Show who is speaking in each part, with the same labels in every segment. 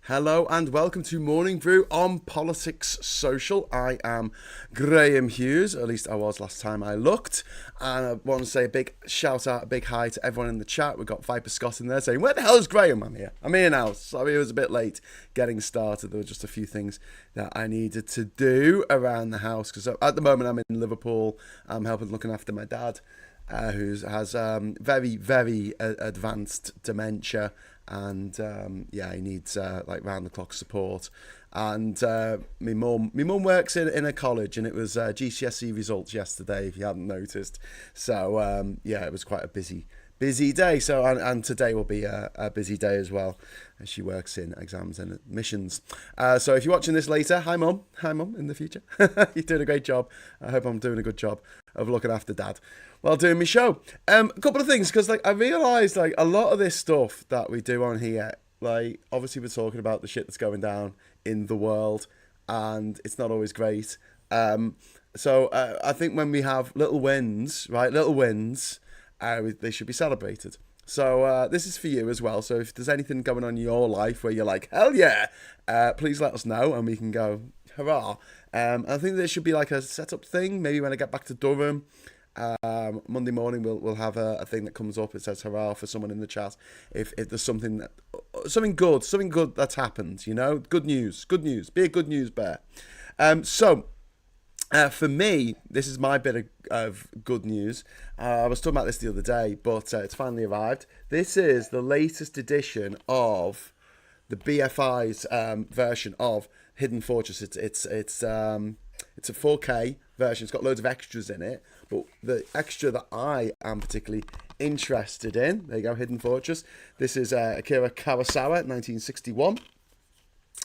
Speaker 1: Hello and welcome to Morning Brew on Politics Social. I am Graham Hughes, at least I was last time I looked. And I want to say a big shout out, a big hi to everyone in the chat. We've got Viper Scott in there saying, where the hell is Graham? I'm here now. Sorry it was a bit late getting started. There were just a few things that I needed to do around the house. Because at the moment I'm in Liverpool. I'm helping looking after my dad, who has very, very advanced dementia. And he needs like round the clock support. And my mum works in a college, and it was GCSE results yesterday, if you hadn't noticed. So it was quite a busy day. So and today will be a busy day as well, as she works in exams and admissions. So if you're watching this later, hi mum in the future. You're doing a great job. I hope I'm doing a good job of looking after dad while doing my show. A couple of things, because I realised a lot of this stuff that we do on here, obviously we're talking about the shit that's going down in the world, and it's not always great. So I think when we have little wins, they should be celebrated. So this is for you as well. So if there's anything going on in your life where you're like, hell yeah, please let us know and we can go, hurrah. I think there should be a setup thing. Maybe when I get back to Durham, Monday morning we'll have a thing that comes up. It says hurrah for someone in the chat if there's something good that's happened. Good news. Be a good news bear. For me, this is my bit of good news. I was talking about this the other day, but it's finally arrived. This is the latest edition of the BFI's version of Hidden Fortress. It's a 4K version. It's got loads of extras in it, but the extra that I am particularly interested in, there you go, Hidden Fortress. This is Akira Kurosawa, 1961.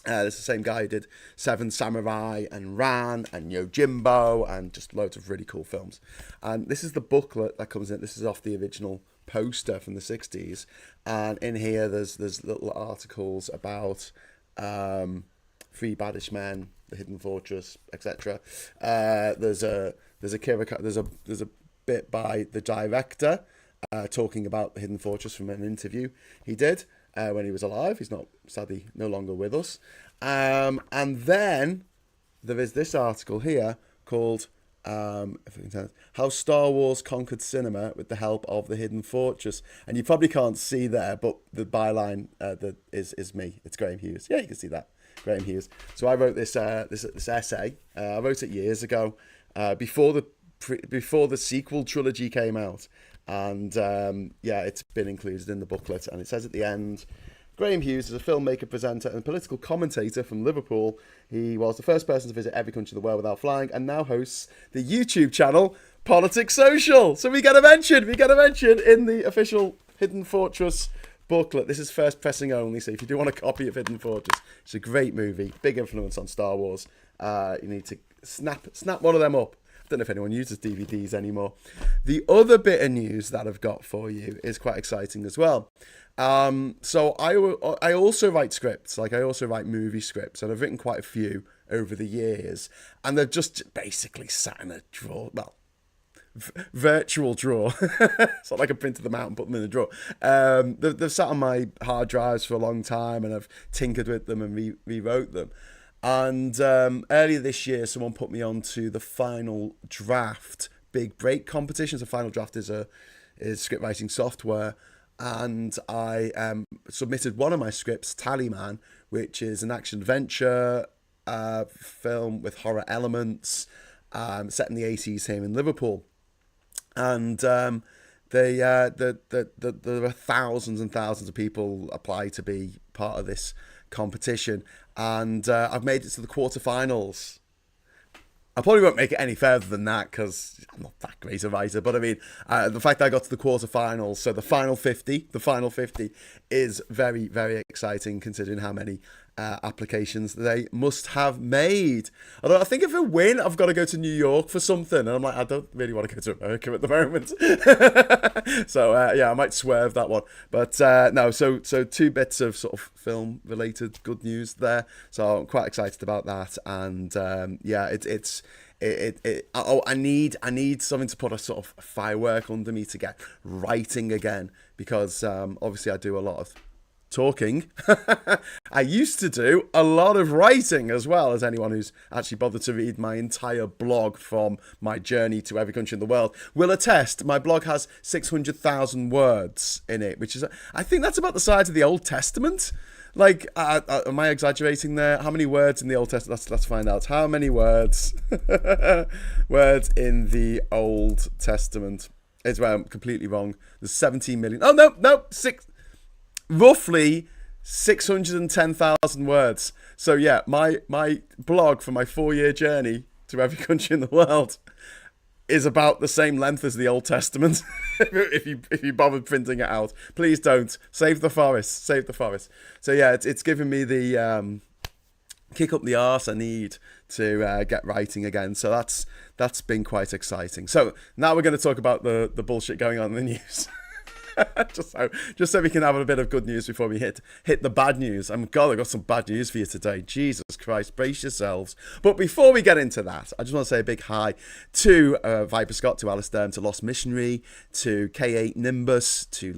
Speaker 1: This is the same guy who did Seven Samurai and Ran and Yojimbo and just loads of really cool films. And this is the booklet that comes in. This is off the original poster from the 60s. And in here, there's little articles about Three Baddest Men, The Hidden Fortress, etc. There's a bit by the director talking about The Hidden Fortress from an interview he did when he was alive. He's not, sadly, no longer with us. And then there is this article here called How Star Wars Conquered Cinema with the Help of the Hidden Fortress. And you probably can't see there, but the byline is me. It's Graham Hughes. Yeah, you can see that. Graham Hughes. So I wrote this essay. I wrote it years ago, before the sequel trilogy came out. And it's been included in the booklet. And it says at the end, Graham Hughes is a filmmaker, presenter, and political commentator from Liverpool. He was the first person to visit every country in the world without flying, and now hosts the YouTube channel Politics Social. So we get a mention in the official Hidden Fortress booklet. This is first pressing only, so if you do want a copy of Hidden Fortress, it's a great movie, big influence on Star Wars. You need to snap one of them up. I don't know if anyone uses DVDs anymore. The other bit of news that I've got for you is quite exciting as well. So I also write scripts, I also write movie scripts, and I've written quite a few over the years, and they're just basically sat in a drawer, virtual drawer. It's not like I printed them out and put them in a drawer. They've sat on my hard drives for a long time, and I've tinkered with them and rewrote them. And earlier this year, someone put me on to the Final Draft Big Break competition. So Final Draft is script writing software. And I submitted one of my scripts, Tallyman, which is an action-adventure film with horror elements set in the 80s here in Liverpool. And there are thousands and thousands of people apply to be part of this competition, and I've made it to the quarterfinals. I probably won't make it any further than that because I'm not that great a writer, but I mean, the fact that I got to the quarterfinals, so the final 50 is very, very exciting considering how many applications they must have made. Although I think if I win, I've got to go to New York for something, and I'm like, I don't really want to go to America at the moment. So I might swerve that one. But no, so two bits of sort of film related good news there. So I'm quite excited about that, and I need something to put a sort of firework under me to get writing again, because obviously I do a lot of talking. I used to do a lot of writing as well, as anyone who's actually bothered to read my entire blog from my journey to every country in the world will attest. My blog has 600,000 words in it, which is, I think that's about the size of the Old Testament. Like, am I exaggerating there? How many words in the Old Testament? Let's find out. How many words? Words in the Old Testament. It's where I'm completely wrong. There's 17 million. Oh, no, roughly 610,000 words. So yeah, my blog for my 4-year journey to every country in the world is about the same length as the Old Testament. if you bothered printing it out, please don't. Save the forest. So yeah, it's given me the kick up the arse I need to get writing again. So that's been quite exciting. So now we're going to talk about the bullshit going on in the news. just so we can have a bit of good news before we hit the bad news. I've got some bad news for you today. Jesus Christ, brace yourselves. But before we get into that, I just want to say a big hi to Viper Scott, to Alistair, to Lost Missionary, to K8 Nimbus, to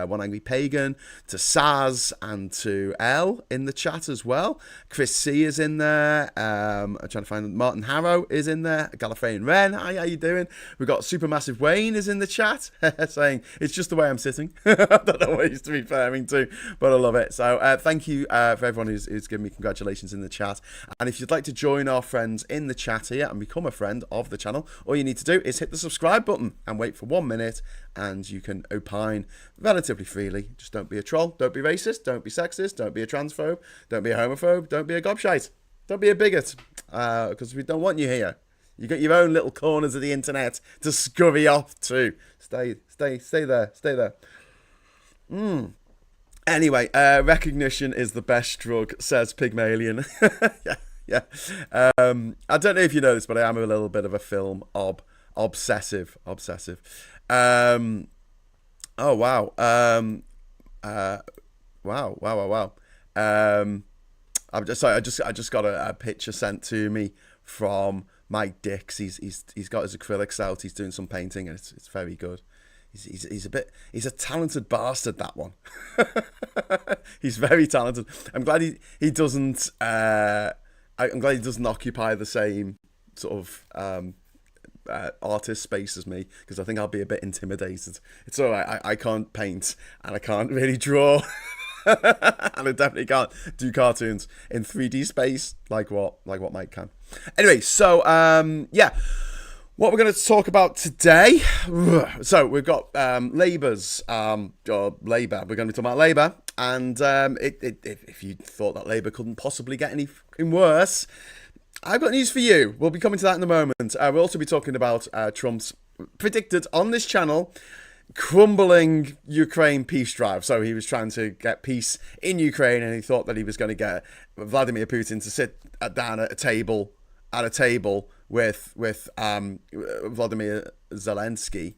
Speaker 1: One Angry Pagan, to Saz, and to L in the chat as well. Chris C is in there. I'm trying to find Martin Harrow is in there. Gallifreyan Wren, hi, how you doing? We've got Supermassive Wayne is in the chat saying it's just the way I'm sitting. I don't know what he's referring to, but I love it. So thank you for everyone who's given me congratulations in the chat. And if you'd like to join our friends in the chat here and become a friend of the channel, all you need to do is hit the subscribe button and wait for 1 minute, and you can opine relatively freely. Just don't be a troll, don't be racist, don't be sexist, don't be a transphobe, don't be a homophobe, don't be a gobshite, don't be a bigot, because we don't want you here. You got your own little corners of the internet to scurry off to. Stay there. Anyway, recognition is the best drug, says Pygmalion. yeah. I don't know if you know this, but I am a little bit of a film obsessive. Oh wow. Wow. I'm just sorry. I just got a picture sent to me from Mike Dix. He's got his acrylics out. He's doing some painting, and it's very good. He's a talented bastard, that one. He's very talented. I'm glad he doesn't I'm glad he doesn't occupy the same sort of artist space as me, because I think I'll be a bit intimidated. It's all right. I can't paint and I can't really draw. And I definitely can't do cartoons in 3D space like what Mike can. Anyway, so yeah, what we're going to talk about today. So we've got Labour's or Labour. We're going to be talking about Labour, and if you thought that Labour couldn't possibly get anything worse, I've got news for you. We'll be coming to that in a moment. We'll also be talking about Trump's predicted on this channel crumbling Ukraine peace drive. So he was trying to get peace in Ukraine, and he thought that he was going to get Vladimir Putin to sit down at a table with Vladimir Zelensky,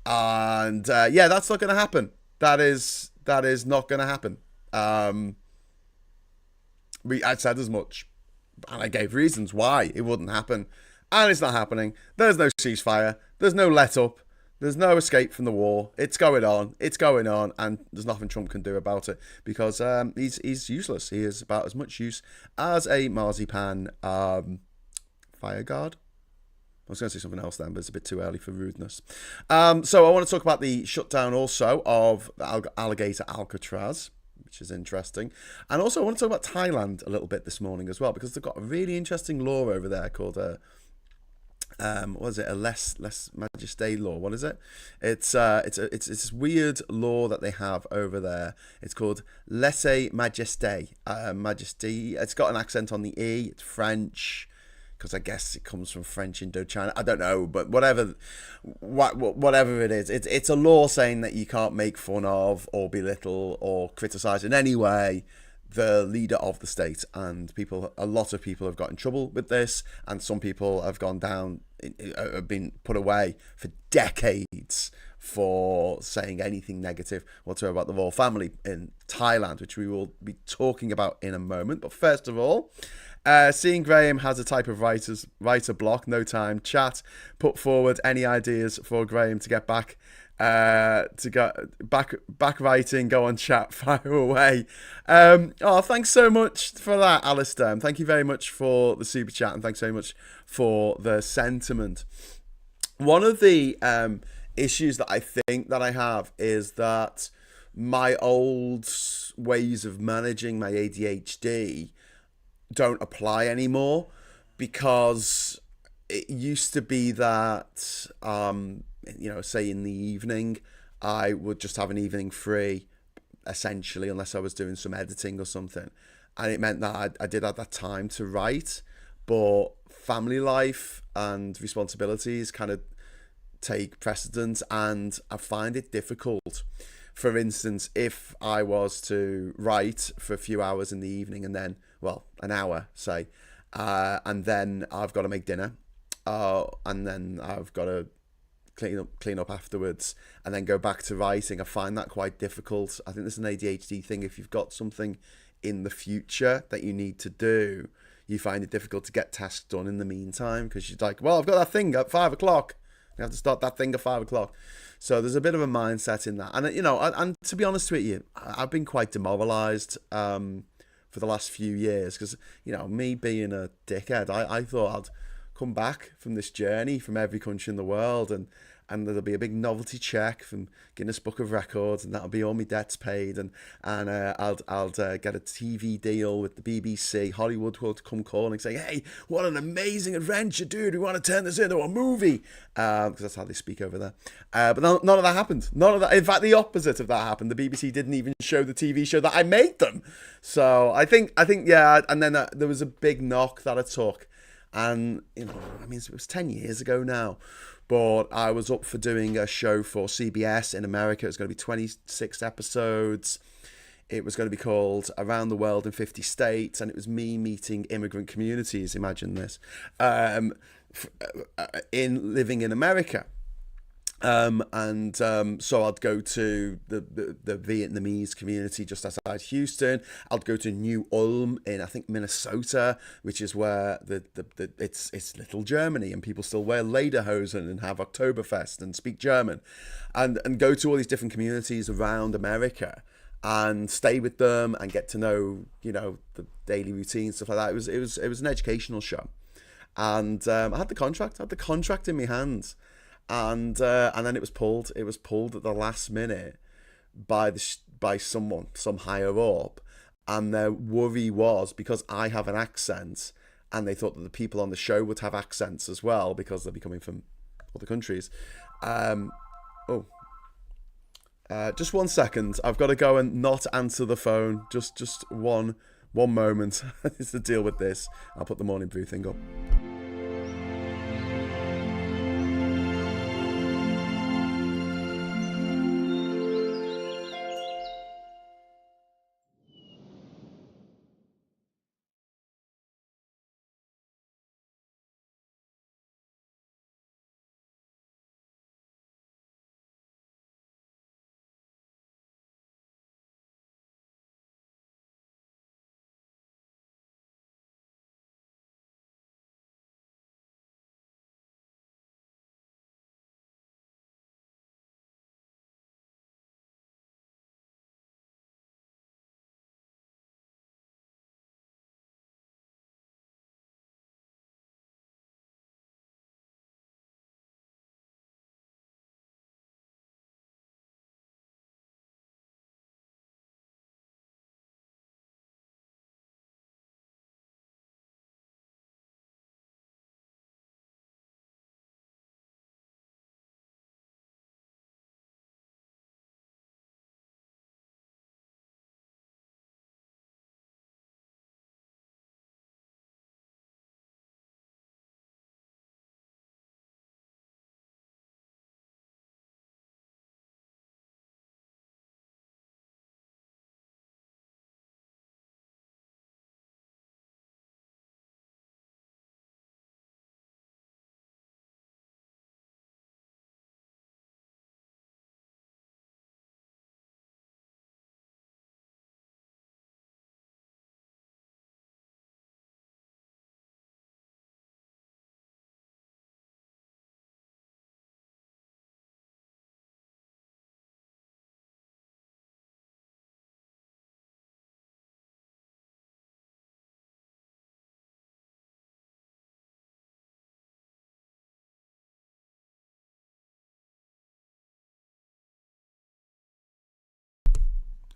Speaker 1: and yeah, that's not going to happen. That is not going to happen. I said as much, and I gave reasons why it wouldn't happen, and it's not happening. There's no ceasefire. There's no let up. There's no escape from the war. It's going on, and there's nothing Trump can do about it, because he's useless. He is about as much use as a marzipan fire guard. I was going to say something else then, but it's a bit too early for rudeness. So I want to talk about the shutdown also of Alligator Alcatraz, which is interesting. And also I want to talk about Thailand a little bit this morning as well, because they've got a really interesting law over there called what is it? A lèse-majesté law. What is it? It's this weird law that they have over there. It's called lèse-majesté. Majesty. It's got an accent on the E. It's French, because I guess it comes from French Indochina. I don't know, but whatever it is, it's a law saying that you can't make fun of or belittle or criticize in any way the leader of the state. And a lot of people have got in trouble with this, and some people have have been put away for decades for saying anything negative whatsoever about the royal family in Thailand, which we will be talking about in a moment. But first of all, seeing Graham has a type of writer block, no time chat, put forward any ideas for Graham to get back To go back writing, go on chat, fire away. Oh, thanks so much for that, Alistair. And thank you very much for the super chat, and thanks very much for the sentiment. One of the issues that I think that I have is that my old ways of managing my ADHD don't apply anymore, because it used to be that say in the evening I would just have an evening free, essentially, unless I was doing some editing or something, and it meant that I did have that time to write, but family life and responsibilities kind of take precedence, and I find it difficult. For instance, if I was to write for a few hours in the evening, and then, well, an hour, say, and then I've got to make dinner, and then I've got to clean up afterwards, and then go back to writing, I find that quite difficult. I think there's an ADHD thing. If you've got something in the future that you need to do, you find it difficult to get tasks done in the meantime, because you're like, well, I've got that thing at 5 o'clock. You have to start that thing at 5 o'clock. So there's a bit of a mindset in that. And, and to be honest with you, I've been quite demoralised for the last few years, because, me being a dickhead, I thought I'd come back from this journey from every country in the world, and there'll be a big novelty check from Guinness Book of Records, and that'll be all my debts paid, and I'll get a TV deal with the BBC. Hollywood will come calling, saying, "Hey, what an amazing adventure, dude! We want to turn this into a movie," because that's how they speak over there. But none of that happened. None of that. In fact, the opposite of that happened. The BBC didn't even show the TV show that I made them. So I think, yeah. And then there was a big knock that I took, and it was 10 years ago now. But I was up for doing a show for CBS in America. It was going to be 26 episodes. It was going to be called Around the World in 50 States. And it was me meeting immigrant communities, imagine this, in living in America. So I'd go to the Vietnamese community just outside Houston. I'd go to New Ulm in, I think, Minnesota, which is where it's little Germany, and people still wear lederhosen and have Oktoberfest and speak German, and go to all these different communities around America and stay with them and get to know the daily routine, stuff like that. It was an educational show, and I had the contract in my hands. And then it was pulled. It was pulled at the last minute by some higher up, and their worry was, because I have an accent, and they thought that the people on the show would have accents as well, because they'll be coming from other countries. Just 1 second. I've got to go and not answer the phone. Just one moment. It's to deal with this. I'll put the morning brew thing up.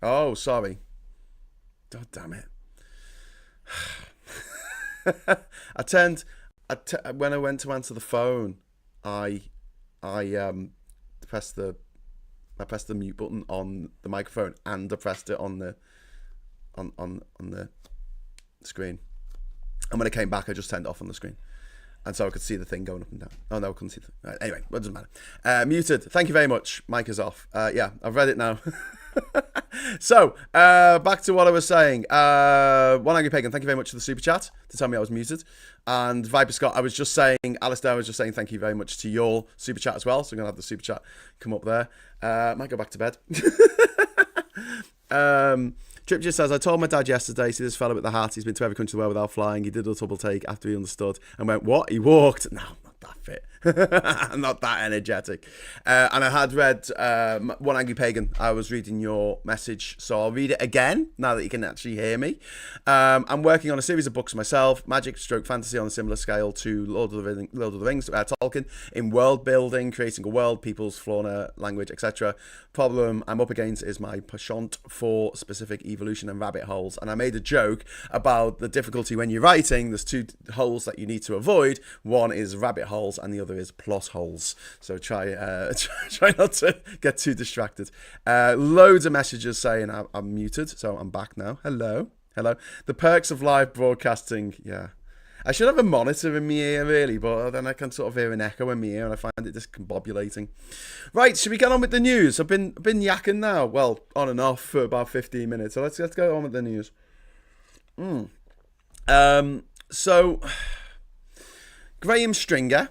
Speaker 1: Oh, sorry. God damn it. When I went to answer the phone, I pressed the mute button on the microphone, and I pressed it on the screen. And when I came back, I just turned it off on the screen. And so I could see the thing going up and down. Oh, no, I couldn't see the thing. Anyway, it doesn't matter. Muted. Thank you very much. Mic is off. Yeah, I've read it now. So, back to what I was saying. One Angry Pagan, thank you very much for the super chat to tell me I was muted. And Viper Scott, I was just saying, Alistair was just saying thank you very much to your super chat as well. So I'm going to have the super chat come up there. Might go back to bed. Trip just says, I told my dad yesterday, see this fella with the hat, he's been to every country in the world without flying. He did a double take after he understood and went, what? He walked? No, I'm not that fit. I'm not that energetic. And I had read One Angry Pagan. I was reading your message, so I'll read it again now that you can actually hear me. I'm working on a series of books myself, magic stroke fantasy on a similar scale to Lord of the Rings, Tolkien, in world building, creating a world, peoples, fauna, language, etc. Problem I'm up against is my penchant for specific evolution and rabbit holes. And I made a joke about the difficulty when you're writing. There's two holes that you need to avoid. One is rabbit holes and the other is plot holes. So try not to get too distracted. Loads of messages saying I'm muted, so I'm back now. Hello. The perks of live broadcasting. Yeah. I should have a monitor in my ear, really, but then I can sort of hear an echo in my ear, and I find it discombobulating. Right, should we get on with the news? I've been yakking now, well, on and off for about 15 minutes, so let's go on with the news. So, Graham Stringer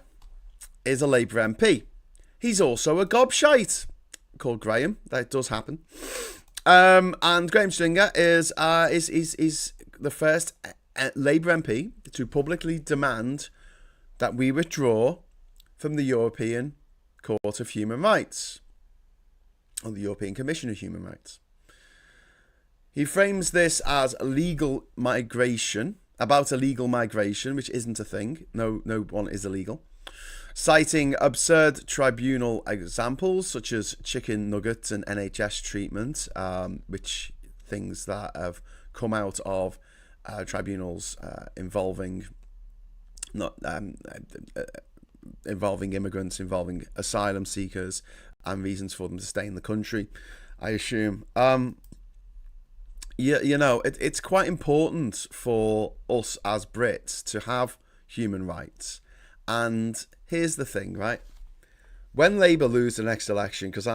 Speaker 1: is a Labour MP. He's also a gobshite called Graham. That does happen. And Graham Stringer is the first Labour MP to publicly demand that we withdraw from the European Court of Human Rights, or the European Commission of Human Rights. He frames this as illegal migration, which isn't a thing. No one is illegal. Citing absurd tribunal examples such as chicken nuggets and NHS treatment, which things that have come out of tribunals involving immigrants, involving asylum seekers, and reasons for them to stay in the country, I assume. It's quite important for us as Brits to have human rights. And here's the thing, right? When Labour lose the next election, because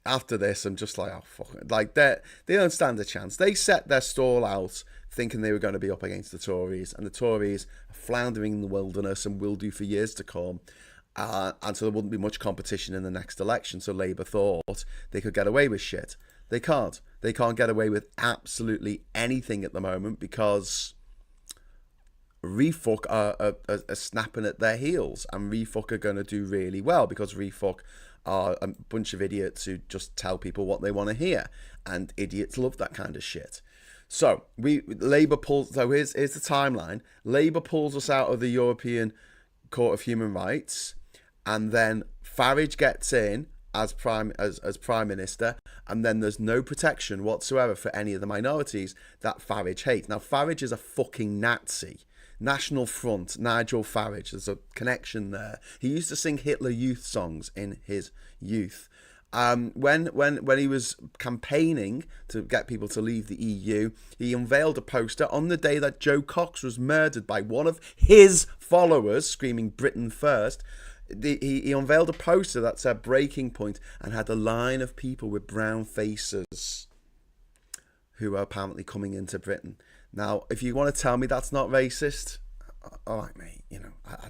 Speaker 1: after this, I'm just like, oh, fuck it. Like, they don't stand a chance. They set their stall out thinking they were going to be up against the Tories, and the Tories are floundering in the wilderness and will do for years to come. And so there wouldn't be much competition in the next election. So Labour thought they could get away with shit. They can't. They can't get away with absolutely anything at the moment because Refuck are snapping at their heels, and Refuck are going to do really well because Refuck are a bunch of idiots who just tell people what they want to hear, and idiots love that kind of shit. So Labour pulls. So here's the timeline. Labour pulls us out of the European Court of Human Rights, and then Farage gets in as Prime Minister, and then there's no protection whatsoever for any of the minorities that Farage hates. Now Farage is a fucking Nazi. National Front, Nigel Farage. There's a connection there. He used to sing Hitler Youth songs in his youth. When he was campaigning to get people to leave the EU, he unveiled a poster on the day that Joe Cox was murdered by one of his followers, screaming Britain first. He unveiled a poster that said breaking point and had a line of people with brown faces who are apparently coming into Britain. Now, if you want to tell me that's not racist, all right, mate. You know, I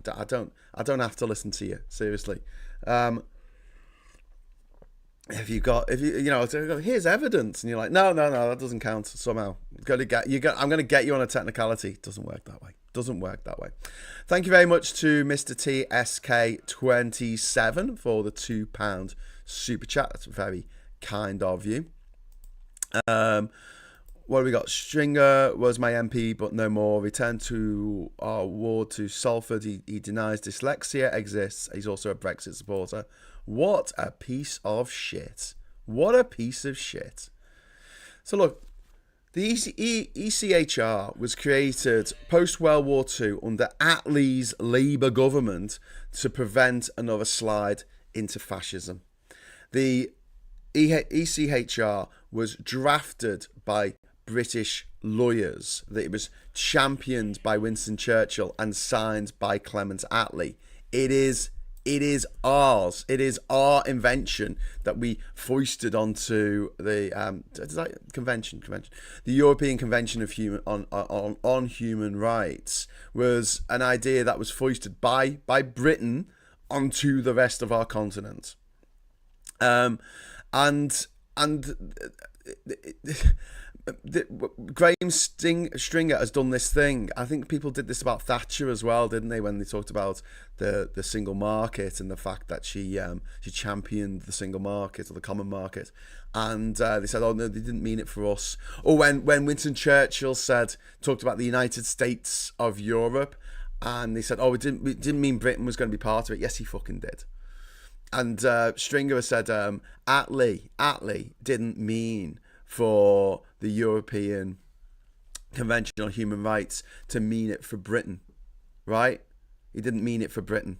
Speaker 1: don't have to listen to you, seriously. If you here's evidence, and you're like, no, that doesn't count somehow. I'm going to get you on a technicality. It doesn't work that way. Thank you very much to Mr. TSK27 for the £2 super chat. That's very kind of you. What have we got? Stringer was my MP, but no more. Returned to our ward to Salford. He denies dyslexia exists. He's also a Brexit supporter. What a piece of shit. So look, the ECHR was created post-World War II under Attlee's Labour government to prevent another slide into fascism. The ECHR was drafted by British lawyers. It was championed by Winston Churchill and signed by Clement Attlee. It is ours. It is our invention that we foisted onto the convention. The European Convention of on Human Rights was an idea that was foisted by Britain onto the rest of our continent. And Graham Stringer has done this thing. I think people did this about Thatcher as well, didn't they? When they talked about the single market and the fact that she championed the single market or the common market, and they said, "Oh no, they didn't mean it for us." Or when Winston Churchill talked about the United States of Europe, and they said, "Oh, we didn't mean Britain was going to be part of it." Yes, he fucking did. And Stringer said, Attlee didn't mean for the European Convention on Human Rights to mean it for Britain, right? He didn't mean it for Britain.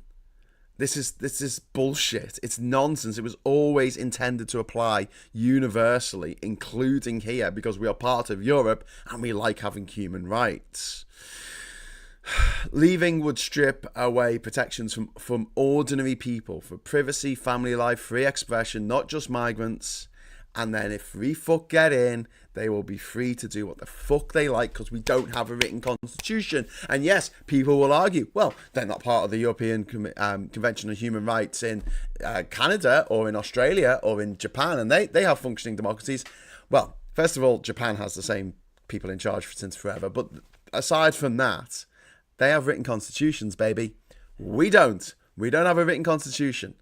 Speaker 1: This is bullshit. It's nonsense. It was always intended to apply universally, including here, because we are part of Europe and we like having human rights. Leaving would strip away protections from ordinary people for privacy, family life, free expression, not just migrants. And then if free fuck get in, they will be free to do what the fuck they like because we don't have a written constitution. And yes, people will argue, well, they're not part of the European Convention on Human Rights in Canada or in Australia or in Japan, and they have functioning democracies. Well, first of all, Japan has the same people in charge since forever. But aside from that, they have written constitutions, baby. We don't. We don't have a written constitution.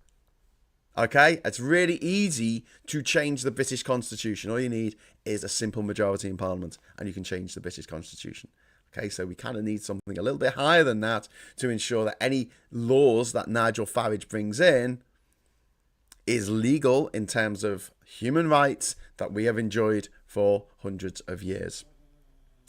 Speaker 1: Okay, it's really easy to change the British Constitution. All you need is a simple majority in Parliament and you can change the British Constitution. Okay, so we kind of need something a little bit higher than that to ensure that any laws that Nigel Farage brings in is legal in terms of human rights that we have enjoyed for hundreds of years.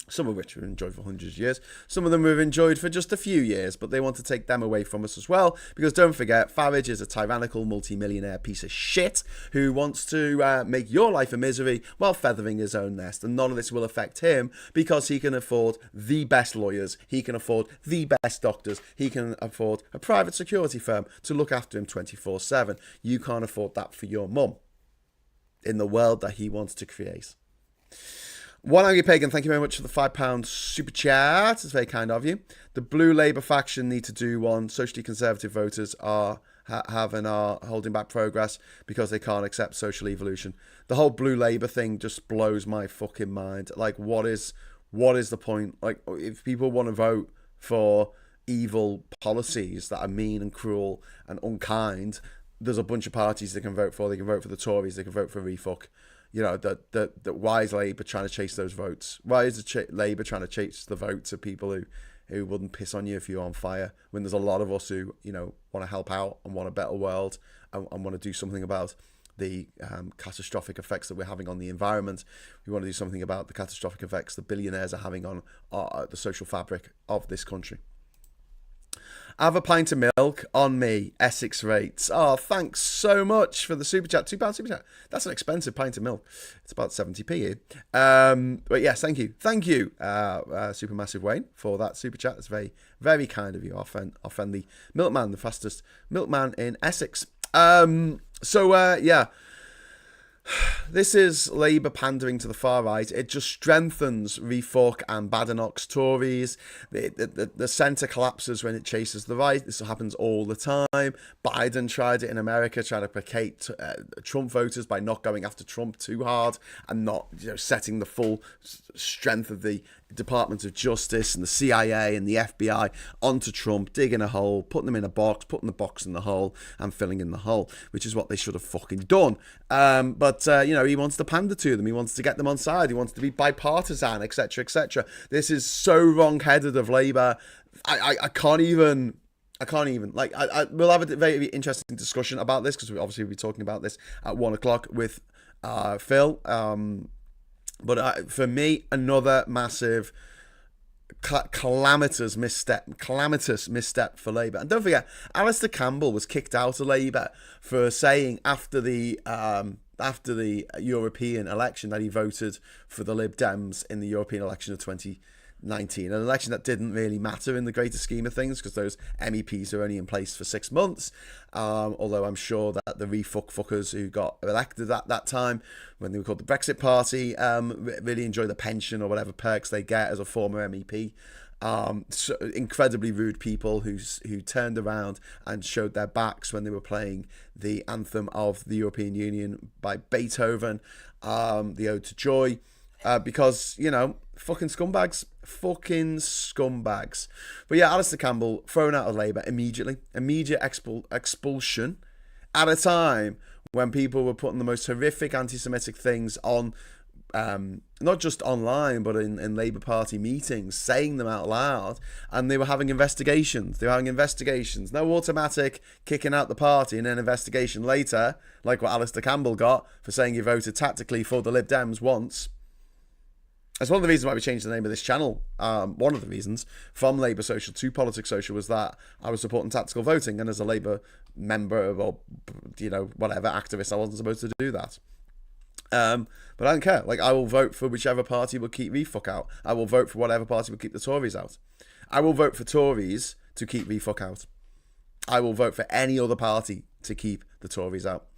Speaker 1: Some of which we've enjoyed for hundreds of years. Some of them we've enjoyed for just a few years, but they want to take them away from us as well. Because don't forget, Farage is a tyrannical multi-millionaire piece of shit who wants to make your life a misery while feathering his own nest. And none of this will affect him because he can afford the best lawyers. He can afford the best doctors. He can afford a private security firm to look after him 24/7. You can't afford that for your mum in the world that he wants to create. One Angry Pagan, thank you very much for the £5 super chat. It's very kind of you. The Blue Labour faction need to do one. Socially conservative voters are holding back progress because they can't accept social evolution. The whole Blue Labour thing just blows my fucking mind. Like, what is the point? Like, if people want to vote for evil policies that are mean and cruel and unkind, there's a bunch of parties they can vote for. They can vote for the Tories. They can vote for refuck. You know, why is Labour trying to chase those votes? Why is Labour trying to chase the votes of people who wouldn't piss on you if you're on fire? When there's a lot of us who, you know, want to help out and want a better world and want to do something about the catastrophic effects that we're having on the environment. We want to do something about the catastrophic effects the billionaires are having on the social fabric of this country. Have a pint of milk on me, Essex rates. Oh, thanks so much for the super chat. £2 super chat. That's an expensive pint of milk. It's about 70p here. But yes, thank you. Thank you, Supermassive Wayne, for that super chat. It's very, very kind of you. Our friendly milkman, the fastest milkman in Essex. Yeah. This is Labour pandering to the far right. It just strengthens Refuck and Badenoch's Tories. The centre collapses when it chases the right. This happens all the time. Biden tried it in America, trying to placate Trump voters by not going after Trump too hard and not, you know, setting the full strength of the Department of Justice and the CIA and the FBI onto Trump, digging a hole, putting them in a box, putting the box in the hole and filling in the hole, which is what they should have fucking done. But he wants to pander to them. He wants to get them on side. He wants to be bipartisan, etc., etc. This is so wrong-headed of Labour. I can't even. We'll have a very interesting discussion about this because we'll be talking about this at 1 o'clock with Phil. But for me, another massive calamitous misstep for Labour. And don't forget, Alistair Campbell was kicked out of Labour for saying after the European election that he voted for the Lib Dems in the European election of 2019, an election that didn't really matter in the greater scheme of things because those MEPs are only in place for 6 months. Although I'm sure that the fuckers who got elected at that time, when they were called the Brexit Party, really enjoy the pension or whatever perks they get as a former MEP. So incredibly rude people who turned around and showed their backs when they were playing the anthem of the European Union by Beethoven, the Ode to Joy, because, you know, fucking scumbags. But yeah, Alistair Campbell thrown out of Labour immediate expulsion at a time when people were putting the most horrific anti-Semitic things on, not just online, but in Labour Party meetings, saying them out loud, and they were having investigations. No automatic kicking out the party and an investigation later, like what Alistair Campbell got for saying he voted tactically for the Lib Dems once. That's one of the reasons why we changed the name of this channel. One of the reasons, from Labour Social to Politics Social, was that I was supporting tactical voting, and as a Labour member or, you know, whatever, activist, I wasn't supposed to do that. But I don't care. Like, I will vote for whichever party will keep refuck out. I will vote for whatever party will keep the Tories out. I will vote for Tories to keep refuck out. I will vote for any other party to keep the Tories out,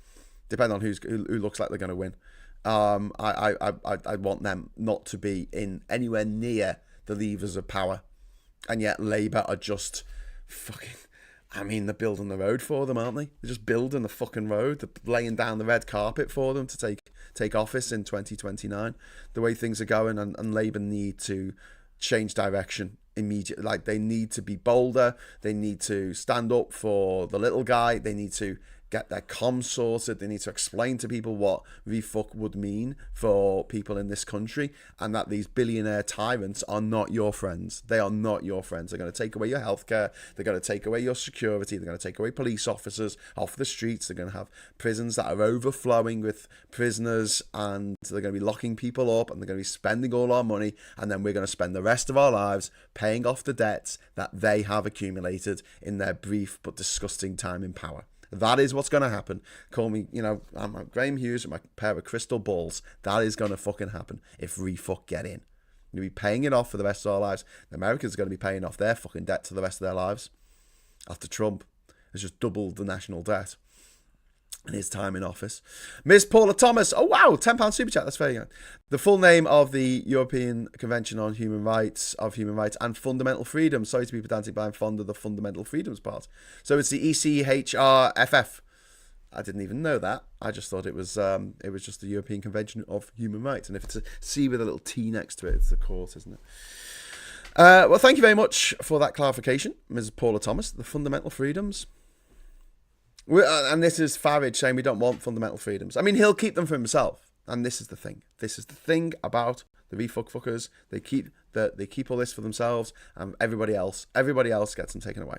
Speaker 1: depending on who looks like they're going to win. I want them not to be in anywhere near the levers of power, and yet Labour are just fucking. I mean, they're building the road for them, aren't they? They're just building the fucking road. They're laying down the red carpet for them to take office in 2029. The way things are going, and Labour need to change direction immediately. Like, they need to be bolder. They need to stand up for the little guy. They need to get their comms sorted. They need to explain to people what refuck would mean for people in this country, and that these billionaire tyrants are not your friends. They are not your friends. They're going to take away your healthcare. They're going to take away your security. They're going to take away police officers off the streets. They're going to have prisons that are overflowing with prisoners, and they're going to be locking people up, and they're going to be spending all our money, and then we're going to spend the rest of our lives paying off the debts that they have accumulated in their brief but disgusting time in power. That is what's going to happen. Call me, you know, I'm Graham Hughes with my pair of crystal balls. That is going to fucking happen if refuck get in. We'll be paying it off for the rest of our lives. The Americans are going to be paying off their fucking debt to the rest of their lives. After Trump has just doubled the national debt in his time in office. Miss Paula Thomas. Oh, wow. £10 super chat. That's very good. The full name of the European Convention on Human Rights and Fundamental Freedoms. Sorry to be pedantic, but I'm fond of the fundamental freedoms part. So it's the ECHRFF. I didn't even know that. I just thought it was just the European Convention of Human Rights. And if it's a C with a little T next to it, it's the court, isn't it? Well, thank you very much for that clarification, Mrs. Paula Thomas. The fundamental freedoms. And this is Farage saying we don't want fundamental freedoms. I mean, he'll keep them for himself. And this is the thing. This is the thing about the fuckers. They keep all this for themselves, and everybody else gets them taken away.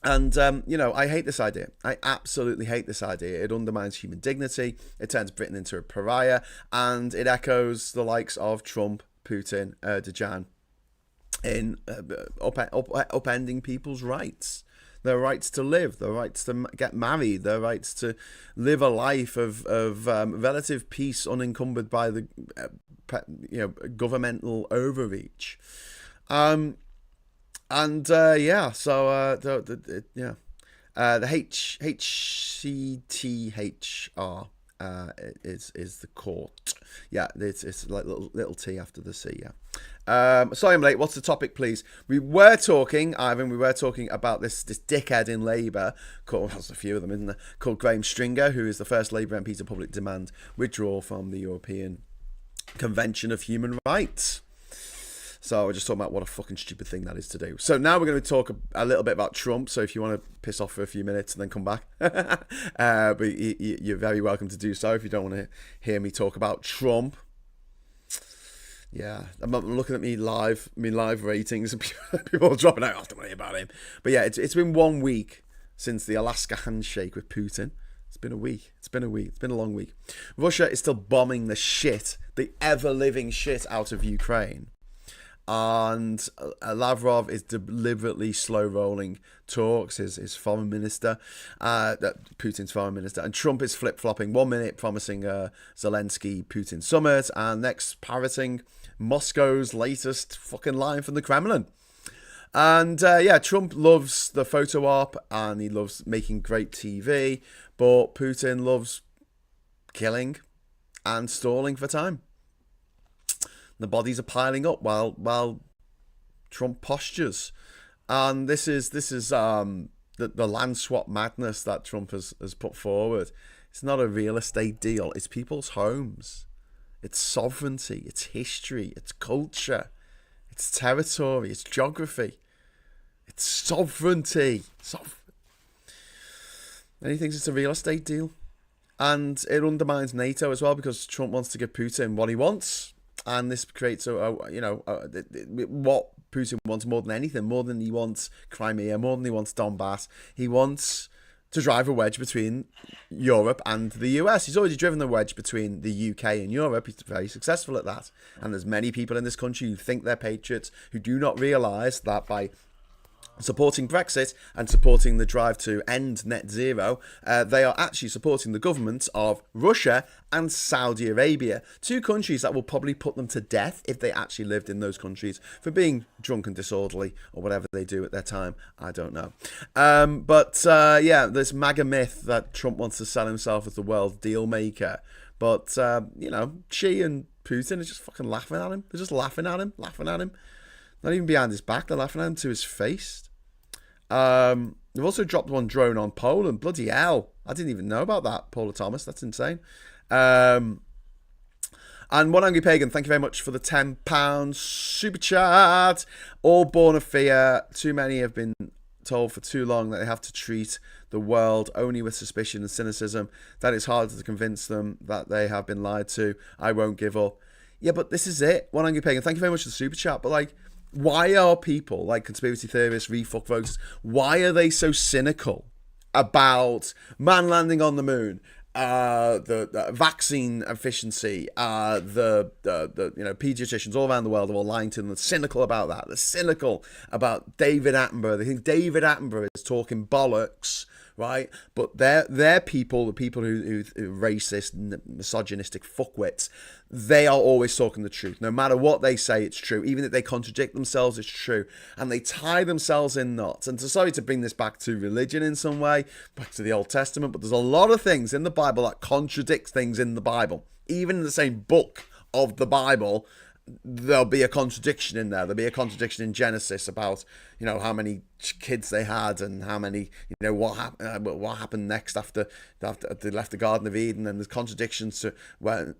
Speaker 1: And, you know, I hate this idea. I absolutely hate this idea. It undermines human dignity. It turns Britain into a pariah. And it echoes the likes of Trump, Putin, Erdogan in upending people's rights. Their rights to live, their rights to get married, their rights to live a life of relative peace unencumbered by the governmental overreach. The HCTHR is the court. Yeah, it's like little T after the C. Yeah. Sorry I'm late. What's the topic, please? We were talking, Ivan. About this dickhead in Labour. There's a few of them, isn't there? Called Graham Stringer, who is the first Labour MP to publicly demand withdrawal from the European Convention of Human Rights. So we're just talking about what a fucking stupid thing that is to do. So now we're going to talk a little bit about Trump. So if you want to piss off for a few minutes and then come back, but you're very welcome to do so if you don't want to hear me talk about Trump. Yeah, I'm looking at me live ratings, and people are dropping out after money about him. But yeah, it's been 1 week since the Alaska handshake with Putin. It's been a week. It's been a long week. Russia is still bombing the ever-living shit out of Ukraine. And Lavrov is deliberately slow-rolling talks, his foreign minister, Putin's foreign minister. And Trump is flip-flopping. 1 minute promising a Zelensky-Putin summit, and next parroting Moscow's latest fucking line from the Kremlin. And Trump loves the photo op, and he loves making great TV, but Putin loves killing and stalling for time. The bodies are piling up while Trump postures, and this is the land swap madness that Trump has put forward. It's not a real estate deal. It's people's homes. It's sovereignty. It's history. It's culture. It's territory. It's geography. It's sovereignty. And he thinks it's a real estate deal, and it undermines NATO as well, because Trump wants to give Putin what he wants. And this creates what Putin wants more than anything, more than he wants Crimea, more than he wants Donbass. He wants to drive a wedge between Europe and the US. He's already driven the wedge between the UK and Europe. He's very successful at that. And there's many people in this country who think they're patriots, who do not realise that by supporting Brexit and supporting the drive to end net zero, they are actually supporting the governments of Russia and Saudi Arabia, two countries that will probably put them to death if they actually lived in those countries for being drunk and disorderly or whatever they do at their time. I don't know. This MAGA myth that Trump wants to sell himself as the world deal maker. But, Xi and Putin are just fucking laughing at him. They're just laughing at him. Not even behind his back, they're laughing at him to his face. They've also dropped one drone on Poland. Bloody hell. I didn't even know about that, Paula Thomas. That's insane. And One Angry Pagan, thank you very much for the £10 super chat. All born of fear. Too many have been told for too long that they have to treat the world only with suspicion and cynicism. That it's harder to convince them that they have been lied to. I won't give up. Yeah, but this is it. One Angry Pagan, thank you very much for the super chat. But why are people like conspiracy theorists, refuck voters, why are they so cynical about man landing on the moon, the vaccine efficiency, the pediatricians all around the world are all lying to them? They're cynical about that. They're cynical about David Attenborough. They think David Attenborough is talking bollocks, right? But they're people, the people who racist, misogynistic fuckwits, they are always talking the truth. No matter what they say, it's true. Even if they contradict themselves, it's true. And they tie themselves in knots. And sorry to bring this back to religion in some way, back to the Old Testament, but there's a lot of things in the Bible that contradict things in the Bible. Even in the same book of the Bible, there'll be a contradiction in there. There'll be a contradiction in Genesis about, how many kids they had and how many, what happened next after they left the Garden of Eden. And there's contradictions to what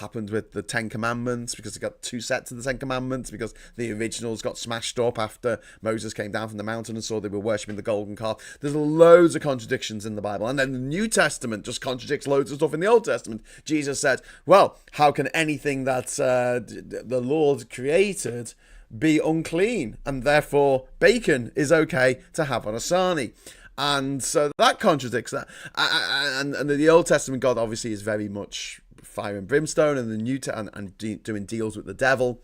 Speaker 1: happened with the Ten Commandments, because they got two sets of the Ten Commandments, because the originals got smashed up after Moses came down from the mountain and saw they were worshipping the golden calf. There's loads of contradictions in the Bible. And then the New Testament just contradicts loads of stuff in the Old Testament. Jesus said, well, how can anything that the Lord created be unclean? And therefore bacon is okay to have on a sarnie. And so that contradicts that. And the Old Testament God obviously is very much fire and brimstone, and the New and doing deals with the devil,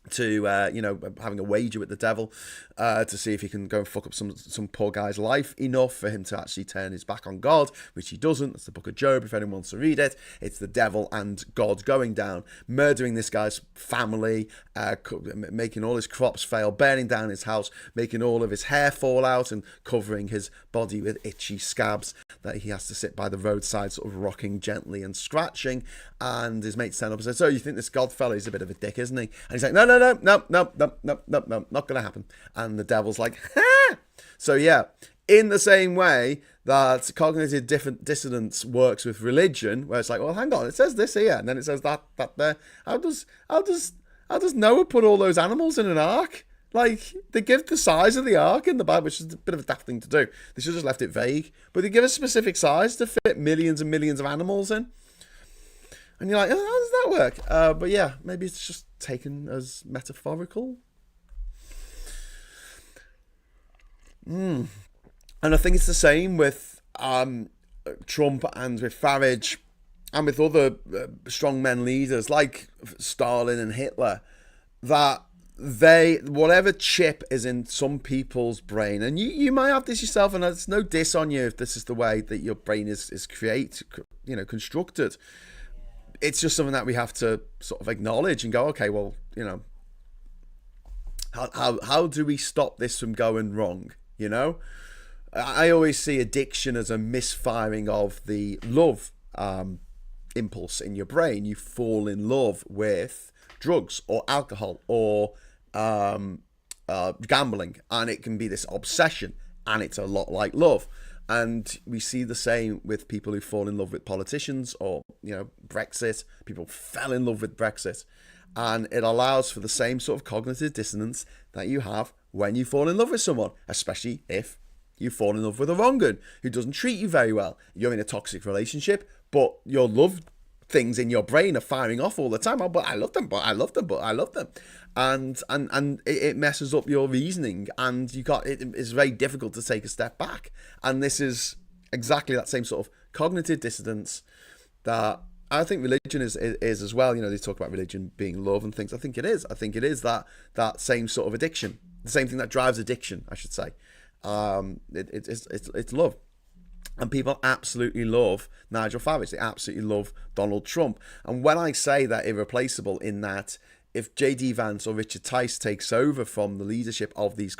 Speaker 1: to having a wager with the devil to see if he can go and fuck up some poor guy's life enough for him to actually turn his back on God, which he doesn't. That's the book of Job, if anyone wants to read it. It's the devil and God going down, murdering this guy's family, making all his crops fail, burning down his house, making all of his hair fall out, and covering his body with itchy scabs that he has to sit by the roadside sort of rocking gently and scratching. And his mates stand up and say, so you think this God fella is a bit of a dick, isn't he? And he's like, no, not gonna happen. And the devil's like, ha! So yeah, in the same way that cognitive dissonance works with religion, where it's like, well, hang on, it says this here, and then it says that there. How does Noah put all those animals in an ark? Like, they give the size of the ark in the Bible, which is a bit of a daft thing to do. They should have just left it vague. But they give a specific size to fit millions and millions of animals in. And you're like, oh, how does that work? But yeah, maybe it's just taken as metaphorical. And I think it's the same with Trump and with Farage and with other strongmen leaders like Stalin and Hitler, that whatever chip is in some people's brain, and you might have this yourself, and there's no diss on you if this is the way that your brain is constructed. It's just something that we have to sort of acknowledge and go, okay, well, how do we stop this from going wrong? I always see addiction as a misfiring of the love impulse in your brain. You fall in love with drugs or alcohol or gambling, and it can be this obsession, and it's a lot like love. And we see the same with people who fall in love with politicians or Brexit. People fell in love with Brexit, and it allows for the same sort of cognitive dissonance that you have when you fall in love with someone, especially if you fall in love with a wrong one who doesn't treat you very well. You're in a toxic relationship, but your love things in your brain are firing off all the time. Oh, but I love them, but I love them, but I love them. And it messes up your reasoning, and it's very difficult to take a step back. And this is exactly that same sort of cognitive dissonance that I think religion is as well. They talk about religion being love and things. I think it is that same sort of addiction, the same thing that drives addiction, I should say. It's love. And people absolutely love Nigel Farage. They absolutely love Donald Trump. And when I say that irreplaceable, in that if J.D. Vance or Richard Tice takes over from the leadership of these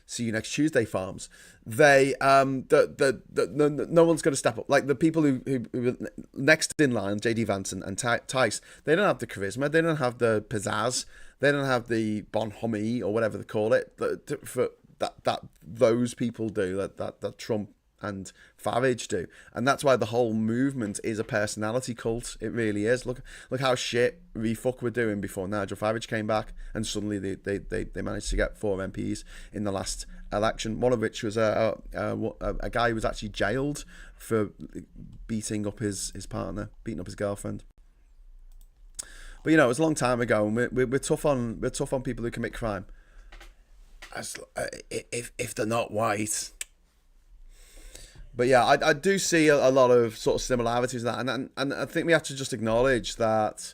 Speaker 1: See You Next Tuesday farms, they no one's going to step up. Like the people who were next in line, J.D. Vance and Tice, they don't have the charisma, they don't have the pizzazz, they don't have the bonhomie or whatever they call it that those people do, that Trump and Farage do. And that's why the whole movement is a personality cult. It really is. Look how shit refuck we're doing before Nigel Farage came back, and suddenly they managed to get 4 MPs in the last election, one of which was a guy who was actually jailed for beating up his partner, beating up his girlfriend. But it was a long time ago, and we're tough on people who commit crime. If they're not white. But yeah, I do see a lot of sort of similarities in that, and I think we have to just acknowledge that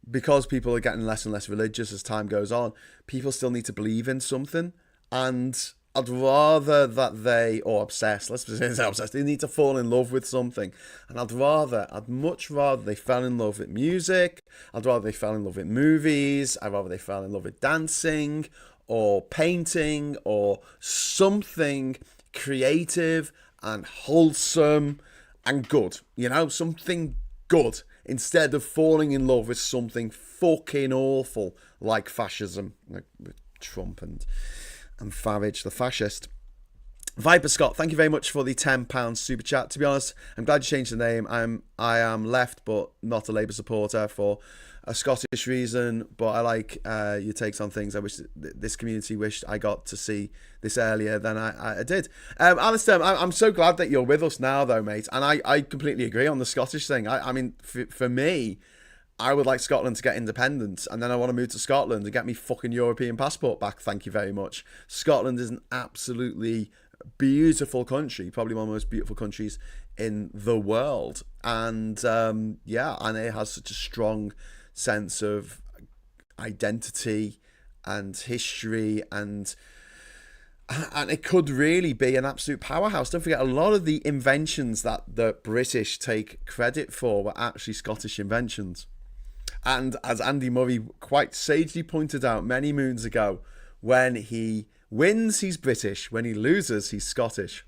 Speaker 1: because people are getting less and less religious as time goes on, people still need to believe in something, and I'd rather that they, or obsessed, let's just say obsessed, they need to fall in love with something, and I'd much rather they fell in love with music, I'd rather they fell in love with movies, I'd rather they fell in love with dancing, or painting, or something creative and wholesome and good, something good, instead of falling in love with something fucking awful like fascism, like with Trump and Farage, the fascist. Viper Scott, thank you very much for the £10 super chat. To be honest, I'm glad you changed the name. I am left, but not a Labour supporter for a Scottish reason, but I like your takes on things. I wish this community wished I got to see this earlier than I did. Alistair, I'm so glad that you're with us now, though, mate. And I completely agree on the Scottish thing. I mean, for me, I would like Scotland to get independence, and then I want to move to Scotland and get me fucking European passport back. Thank you very much. Scotland is an absolutely beautiful country, probably one of the most beautiful countries in the world. And and it has such a strong sense of identity and history, and it could really be an absolute powerhouse. Don't forget, a lot of the inventions that the British take credit for were actually Scottish inventions. And as Andy Murray quite sagely pointed out many moons ago, when he wins, he's British. When he loses, he's Scottish.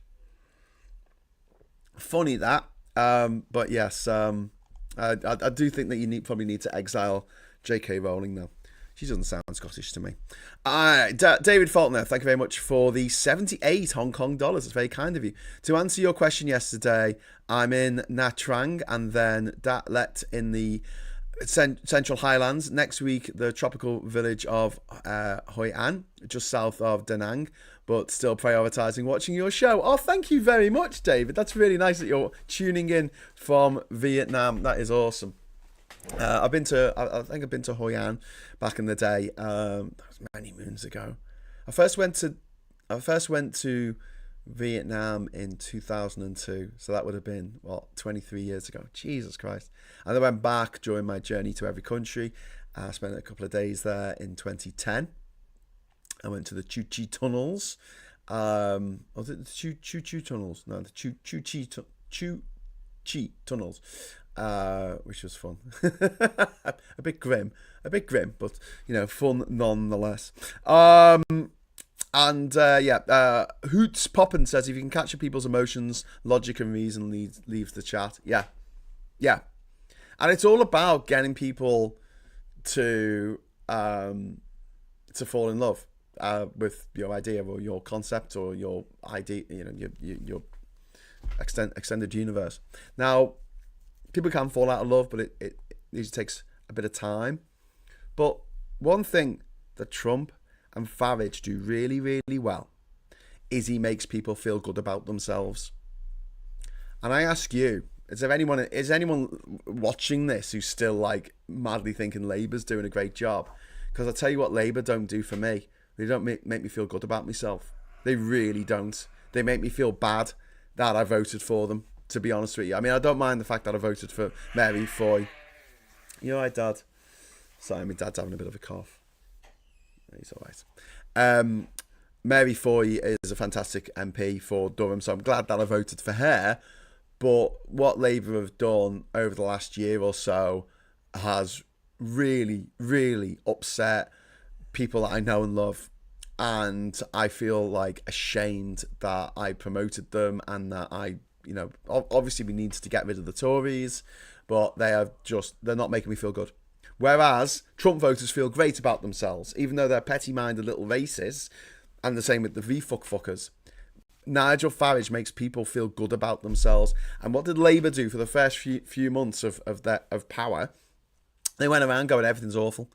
Speaker 1: Funny that. But yes, I do think that you probably need to exile J.K. Rowling, though. She doesn't sound Scottish to me. David Faulkner, thank you very much for the 78 Hong Kong dollars. It's very kind of you. To answer your question yesterday, I'm in Nha Trang and then Attlee in the Central Highlands. Next week, the tropical village of Hoi An, just south of Da Nang, but still prioritising watching your show. Oh, thank you very much, David. That's really nice that you're tuning in from Vietnam. That is awesome. I think I've been to Hoi An back in the day. That was many moons ago. I first went to Vietnam in 2002. So that would have been, 23 years ago. Jesus Christ. And I went back during my journey to every country. I spent a couple of days there in 2010. I went to the Chu Chi tunnels. Was it the Chu Chu tunnels? No, the Chu Chi tunnels, which was fun. a bit grim, but fun nonetheless. Hoots Poppin says if you can capture people's emotions, logic and reason leaves the chat. Yeah, and it's all about getting people to fall in love with your idea or your concept or your idea, your extended universe. Now, people can fall out of love, but it usually takes a bit of time. But one thing that Trump and Farage do really, really well is he makes people feel good about themselves. And I ask you, is anyone watching this who's still like madly thinking Labour's doing a great job? Because I tell you what Labour don't do for me. They don't make me feel good about myself. They really don't. They make me feel bad that I voted for them, to be honest with you. I mean, I don't mind the fact that I voted for Mary Foy. You all right, Dad? Sorry, my dad's having a bit of a cough. He's all right. Mary Foy is a fantastic MP for Durham, so I'm glad that I voted for her. But what Labour have done over the last year or so has really, really upset people that I know and love. And I feel like ashamed that I promoted them and that obviously we need to get rid of the Tories, but they're not making me feel good. Whereas Trump voters feel great about themselves, even though they're petty-minded little racists, and the same with the fuckers. Nigel Farage makes people feel good about themselves. And what did Labour do for the first few months of power? They went around going, everything's awful.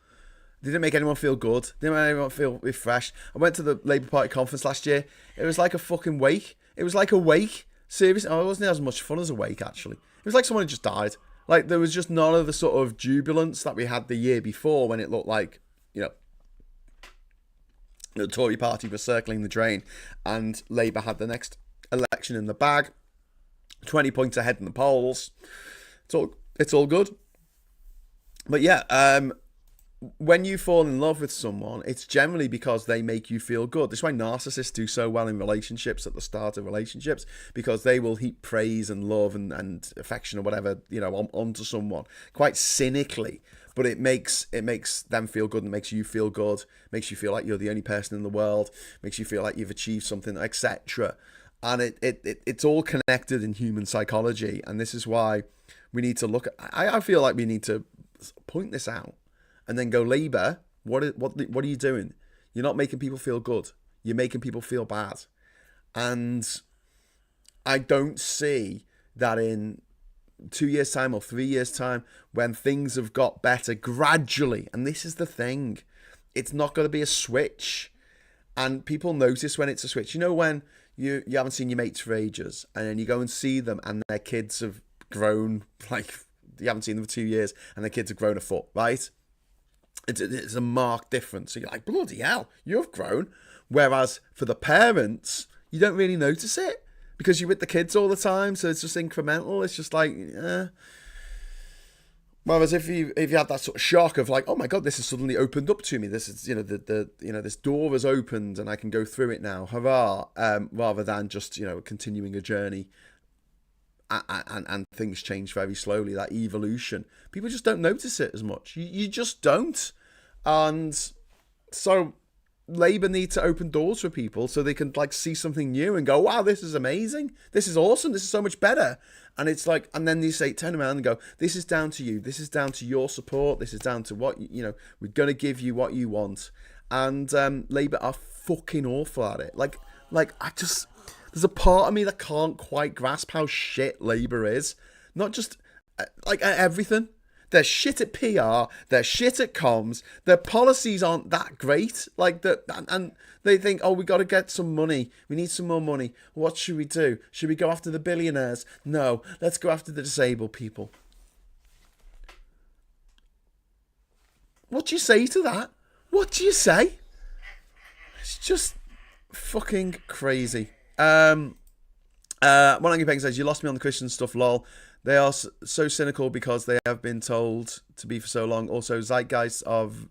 Speaker 1: They didn't make anyone feel good. They didn't make anyone feel refreshed. I went to the Labour Party conference last year. It was like a fucking wake. It was like a wake. Seriously, it wasn't as much fun as a wake, actually. It was like someone had just died. Like, there was just none of the sort of jubilance that we had the year before when it looked like, the Tory party was circling the drain and Labour had the next election in the bag. 20 points ahead in the polls. It's all good. But yeah, when you fall in love with someone, it's generally because they make you feel good. That's why narcissists do so well in relationships at the start of relationships, because they will heap praise and love and affection or whatever, onto someone quite cynically. But it makes them feel good and makes you feel good, makes you feel like you're the only person in the world, makes you feel like you've achieved something, etc. And it's all connected in human psychology. And this is why we need to look at, I feel like we need to point this out and then go, Labour, what are you doing? You're not making people feel good. You're making people feel bad. And I don't see that in 2 years' time or 3 years' time, when things have got better gradually. And this is the thing. It's not going to be a switch. And people notice when it's a switch. When you haven't seen your mates for ages and then you go and see them and their kids have grown, like you haven't seen them for 2 years and their kids have grown a foot, right? It's a marked difference. So you're like, bloody hell, you've grown. Whereas for the parents, you don't really notice it because you're with the kids all the time. So it's just incremental. It's just like, Whereas if you have that sort of shock of like, oh my God, this has suddenly opened up to me. This is, this door has opened and I can go through it now. Hurrah. Rather than just, continuing a journey and things change very slowly, that evolution. People just don't notice it as much. You just don't. And so Labour need to open doors for people so they can like see something new and go, wow, this is amazing. This is awesome. This is so much better. And it's like, and then they say, turn around and go, this is down to you. This is down to your support. This is down to what, we're going to give you what you want. And Labour are fucking awful at it. Like there's a part of me that can't quite grasp how shit Labour is. Not just like at everything. They're shit at PR. They're shit at comms. Their policies aren't that great. Like that, and they think, oh, we got to get some money. We need some more money. What should we do? Should we go after the billionaires? No, let's go after the disabled people. What do you say to that? What do you say? It's just fucking crazy. One Angry Peng says, you lost me on the Christian stuff, lol. They are so cynical because they have been told to be for so long. Also, zeitgeists of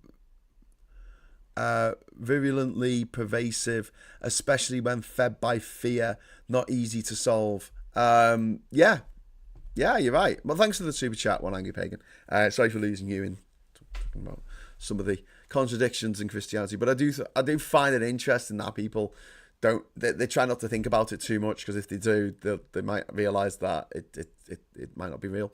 Speaker 1: virulently pervasive, especially when fed by fear, not easy to solve. Yeah, you're right. Well, thanks for the super chat, One Angry Pagan. Sorry for losing you in talking about some of the contradictions in Christianity, but I do find it interesting that people they try not to think about it too much, because if they do, they might realize that it might not be real.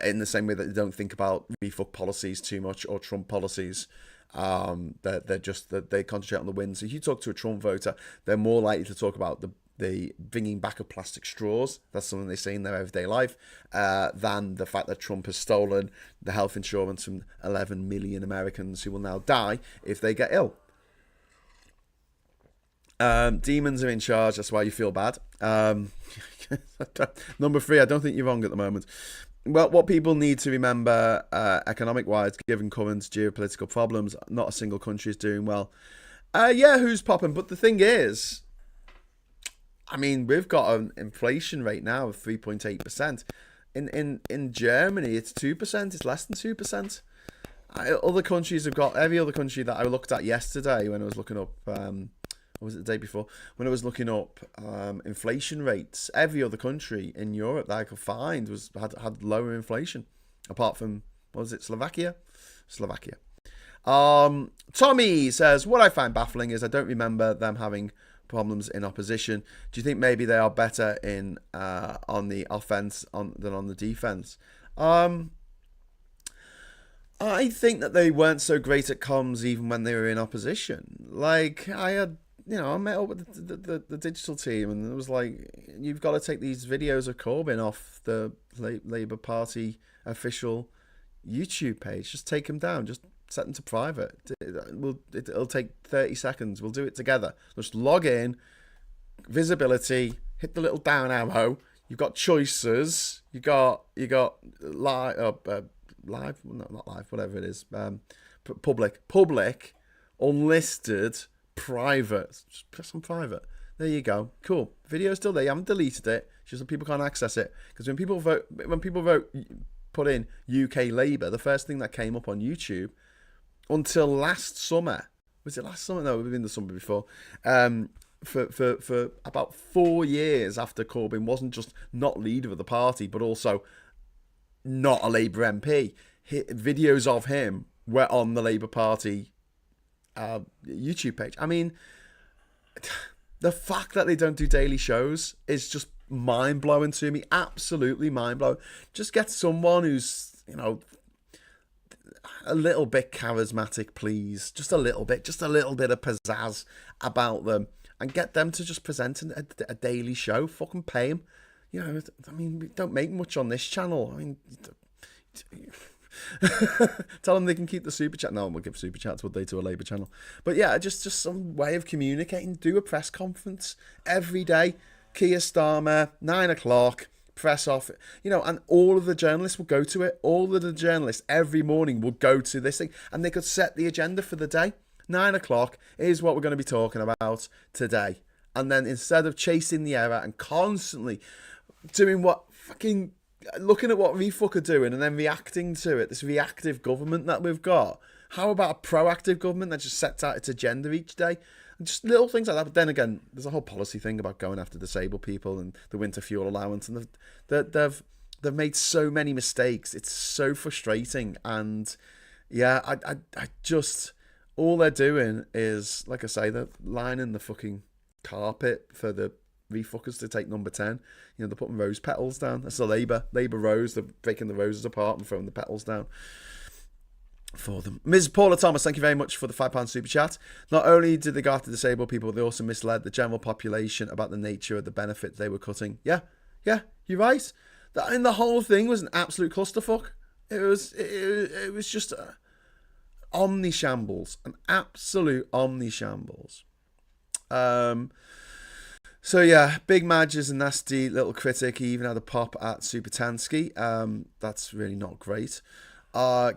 Speaker 1: In the same way that they don't think about refuck policies too much, or Trump policies. They concentrate on the win. So if you talk to a Trump voter, they're more likely to talk about the bringing back of plastic straws. That's something they see in their everyday life, than the fact that Trump has stolen the health insurance from 11 million Americans who will now die if they get ill. Demons are in charge. That's why you feel bad. Number 3, I don't think you're wrong at the moment. Well, what people need to remember, economic-wise, given current geopolitical problems, not a single country is doing well. Yeah, who's popping? But the thing is, I mean, we've got an inflation rate now of 3.8%. In Germany, it's 2%. It's less than 2%. Other countries have got, every other country that I looked at yesterday when I was looking up, or was it the day before? When I was looking up inflation rates, every other country in Europe that I could find had lower inflation, apart from, what was it, Slovakia? Tommy says, what I find baffling is I don't remember them having problems in opposition. Do you think maybe they are better in on the offense than on the defense? I think that they weren't so great at comms even when they were in opposition. Like, I met up with the digital team, and it was like, you've got to take these videos of Corbyn off the Labour Party official YouTube page. Just take them down. Just set them to private. It'll take 30 seconds. We'll do it together. Just log in, visibility, hit the little down arrow. You've got choices. You got live, not live, whatever it is. Public, unlisted, private. Just press on private. There you go. Cool. Video's still there. You haven't deleted it. It's just that people can't access it. Because when people vote, put in UK Labour, the first thing that came up on YouTube until last summer, was it last summer? No, it would have been the summer before. For about 4 years after Corbyn wasn't just not leader of the party, but also not a Labour MP, videos of him were on the Labour Party YouTube page. I mean, the fact that they don't do daily shows is just mind-blowing to me. Absolutely mind-blowing. Just get someone who's, a little bit charismatic, please. Just a little bit of pizzazz about them, and get them to just present a daily show. Fucking pay them. I mean, we don't make much on this channel. I mean, tell them they can keep the super chat. No one will give super chats, would they, to a Labour channel? But yeah, just some way of communicating. Do a press conference every day. Keir Starmer, 9 o'clock, press off. And all of the journalists will go to it. All of the journalists every morning will go to this thing, and they could set the agenda for the day. 9 o'clock is what we're going to be talking about today. And then instead of chasing the error and constantly doing looking at what we fuck are doing and then reacting to it, this reactive government that we've got, how about a proactive government that just sets out its agenda each day? And just little things like that. But then again, there's a whole policy thing about going after disabled people and the winter fuel allowance, and they've made so many mistakes. It's so frustrating. And yeah, I just, all they're doing is, like I say, they're lining the fucking carpet for the refuckers to take number 10. They're putting rose petals down. That's a Labour rose. They're breaking the roses apart and throwing the petals down for them. Ms. Paula Thomas, thank you very much for the £5 super chat. Not only did they go after disabled people, they also misled the general population about the nature of the benefits they were cutting. Yeah, you're right. The whole thing was an absolute clusterfuck. It was just omni-shambles, an absolute omni-shambles. So yeah, Big Madge is a nasty little critic. He even had a pop at Supertansky. That's really not great.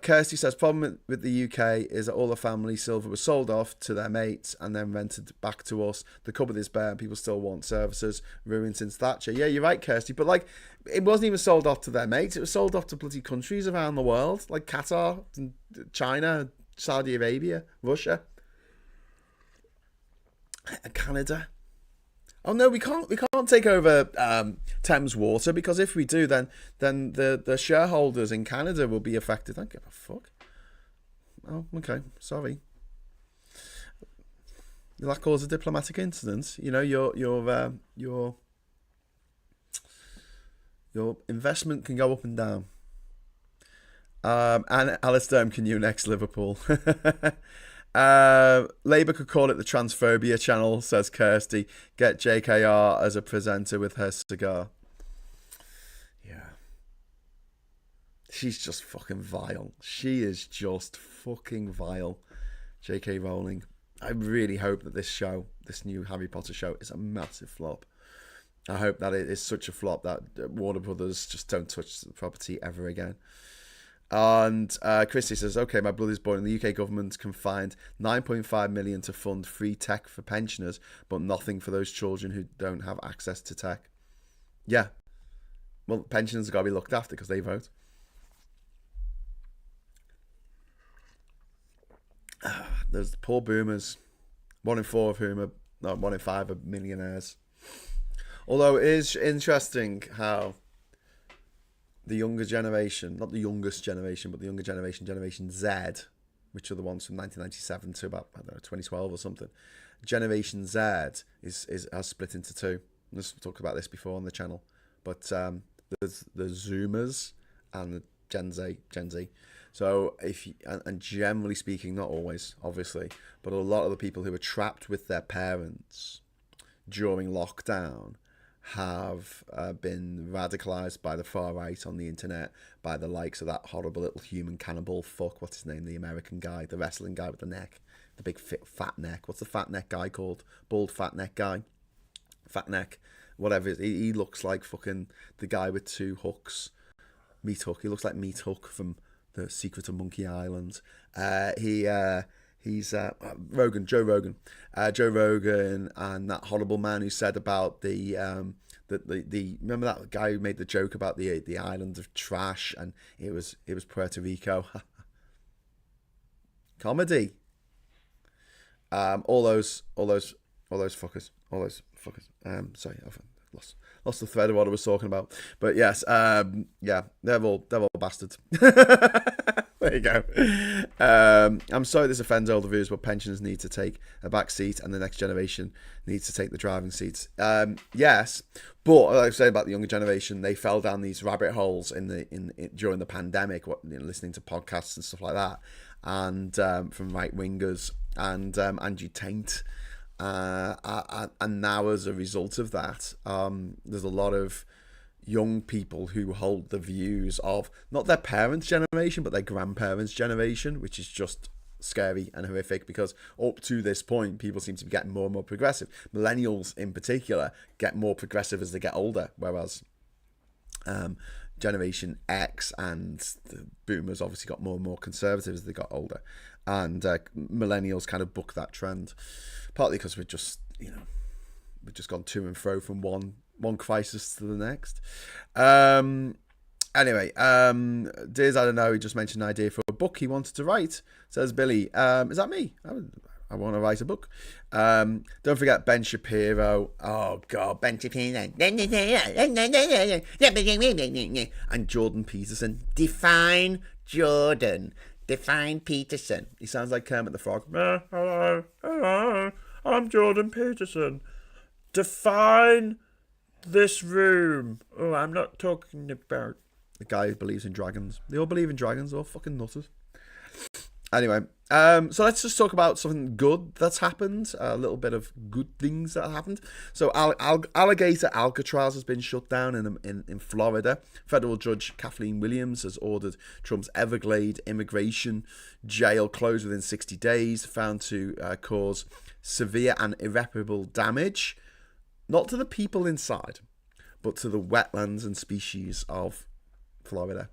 Speaker 1: Kirsty says, problem with the UK is that all the family silver was sold off to their mates and then rented back to us. The cupboard is bare and people still want services. Ruined since Thatcher. Yeah, you're right, Kirsty. But, like, it wasn't even sold off to their mates. It was sold off to bloody countries around the world, like Qatar, China, Saudi Arabia, Russia, and Canada. Oh no, we can't take over Thames Water, because if we do, then the shareholders in Canada will be affected. I don't give a fuck. Oh, okay, sorry. Will that cause a diplomatic incident? You know, your investment can go up and down. And Alistair, can you next Liverpool? Labour could call it the transphobia channel, says Kirsty. Get JKR as a presenter with her cigar. Yeah. She's just fucking vile. She is just fucking vile. JK Rowling. I really hope that this new Harry Potter show, is a massive flop. I hope that it is such a flop that Warner Brothers just don't touch the property ever again. And Christy says, okay, my brother's born in the UK government can find 9.5 million to fund free tech for pensioners, but nothing for those children who don't have access to tech. Yeah. Well, pensioners have got to be looked after because they vote. There's the poor boomers, 1 in 4 of whom are, no, 1 in 5 are millionaires. Although it is interesting how the younger generation, not the youngest generation, but the younger generation, Generation Z, which are the ones from 1997 to about, I don't know, 2012 or something. Generation Z has split into two. Let's talk about this before on the channel. But there's the Zoomers and the Gen Z. So and generally speaking, not always, obviously, but a lot of the people who were trapped with their parents during lockdown have been radicalized by the far right on the internet, by the likes of that horrible little human cannibal fuck, what's his name, the American guy, the wrestling guy with the neck, the big fat neck. What's the fat neck guy called? Bald fat neck guy, fat neck, whatever. He looks like fucking the guy with 2 hooks, Meat Hook. He looks like Meat Hook from The Secret of Monkey Island. He's Joe Rogan, and that horrible man who said about the remember that guy who made the joke about the island of trash, and it was Puerto Rico. Comedy. All those fuckers. Sorry, I've lost the thread of what I was talking about. But yes, yeah, they're all bastards. There you go. I'm sorry this offends older viewers, but pensioners need to take a back seat and the next generation needs to take the driving seats. Yes, but like I say about the younger generation, they fell down these rabbit holes during the pandemic, listening to podcasts and stuff like that, and from right wingers and Andrew Tate. And now as a result of that, there's a lot of young people who hold the views of not their parents' generation, but their grandparents' generation, which is just scary and horrific, because up to this point, people seem to be getting more and more progressive. Millennials in particular get more progressive as they get older, whereas Generation X and the boomers obviously got more and more conservative as they got older. And millennials kind of buck that trend, partly because we've just gone to and fro from one crisis to the next. Anyway, Diz, I don't know, he just mentioned an idea for a book he wanted to write, says Billy. Is that me? I want to write a book. Don't forget Ben Shapiro. Oh God, Ben Shapiro. And Jordan Peterson. Define Jordan. Define Peterson. He sounds like Kermit the Frog. Hello, I'm Jordan Peterson. Define this room. Oh, I'm not talking about the guy who believes in dragons. They all believe in dragons. They're all fucking nutters. Anyway, so let's just talk about something good that's happened. A little bit of good things that happened. So Alligator Alcatraz has been shut down in Florida. Federal Judge Kathleen Williams has ordered Trump's Everglades immigration jail closed within 60 days, found to cause severe and irreparable damage, not to the people inside, but to the wetlands and species of Florida.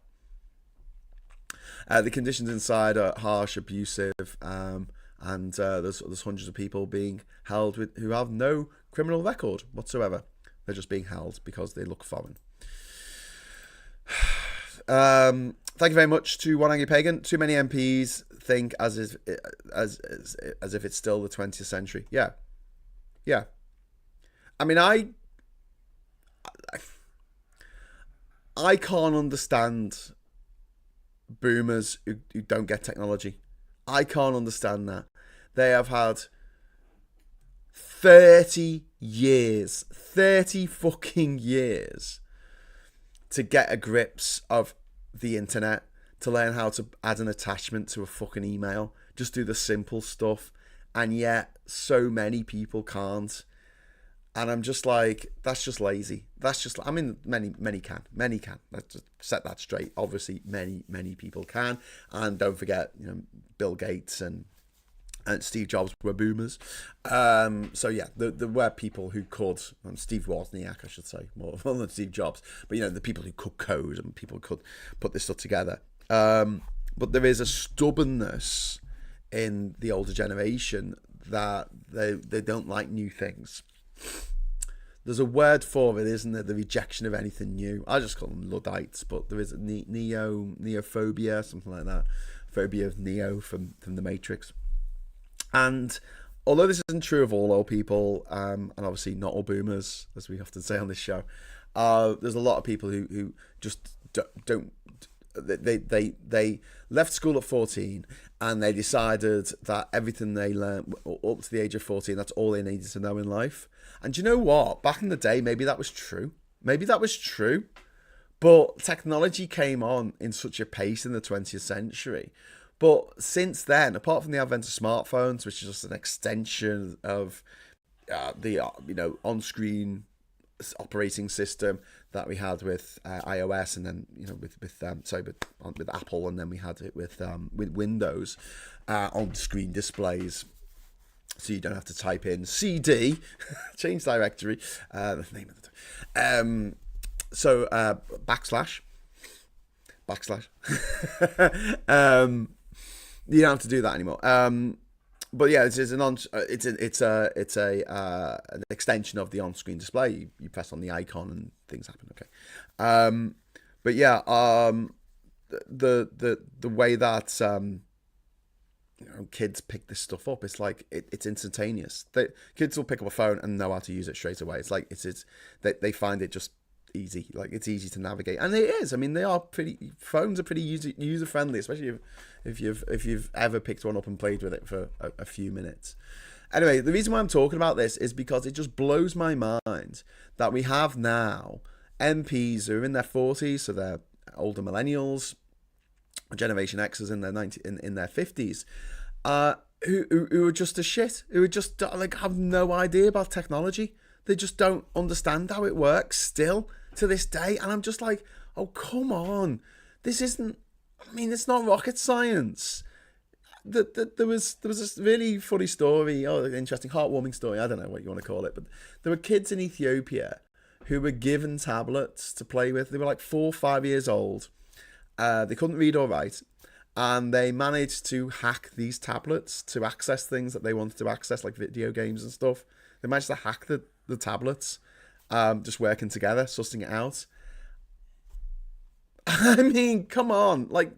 Speaker 1: The conditions inside are harsh, abusive, and there's hundreds of people being held who have no criminal record whatsoever. They're just being held because they look foreign. Thank you very much to One Angry Pagan. Too many MPs think as if it's still the 20th century. Yeah. I mean, I can't understand boomers who don't get technology. I can't understand that. They have had 30 fucking years to get a grips of the internet, to learn how to add an attachment to a fucking email, just do the simple stuff, and yet so many people can't. And I'm just like, that's just lazy. That's just, I mean, many can. Let's just set that straight. Obviously, many people can. And don't forget, Bill Gates and Steve Jobs were boomers. So yeah, there were people who could, Steve Wozniak, I should say, more than Steve Jobs. But the people who could code and people could put this stuff together. But there is a stubbornness in the older generation that they don't like new things. There's a word for it, isn't there? The rejection of anything new. I just call them Luddites, but there is a neophobia, something like that. Phobia of Neo from The Matrix. And although this isn't true of all old people, and obviously not all boomers, as we often say on this show, there's a lot of people who just don't. They left school at 14 and they decided that everything they learned up to the age of 14, that's all they needed to know in life. And do you know what? Back in the day, maybe that was true. But technology came on in such a pace in the 20th century. But since then, apart from the advent of smartphones, which is just an extension of the on-screen operating system that we had with iOS, and then with Apple, and then we had it with Windows on-screen displays, so you don't have to type in CD, change directory, the name of the backslash. You don't have to do that anymore. But yeah, it's an extension of the on-screen display. You press on the icon and things happen. Okay. But yeah, the way that kids pick this stuff up, it's like it's instantaneous. Kids will pick up a phone and know how to use it straight away. It's like they find it just easy. Like, it's easy to navigate, and it is. I mean, phones are pretty user friendly, especially if you've ever picked one up and played with it for a few minutes. Anyway, the reason why I'm talking about this is because it just blows my mind that we have now MPs who are in their 40s, so they're older millennials, Generation Xers in their 50s, who are just as shit, who are just have no idea about technology. They just don't understand how it works still to this day. And I'm just like, oh, come on. This isn't, it's not rocket science. There was this really funny story, interesting, heartwarming story, I don't know what you want to call it, but there were kids in Ethiopia who were given tablets to play with. They were like 4 or 5 years old. They couldn't read or write. And they managed to hack these tablets to access things that they wanted to access, like video games and stuff. They managed to hack the tablets, just working together, sussing it out. I mean, come on, like,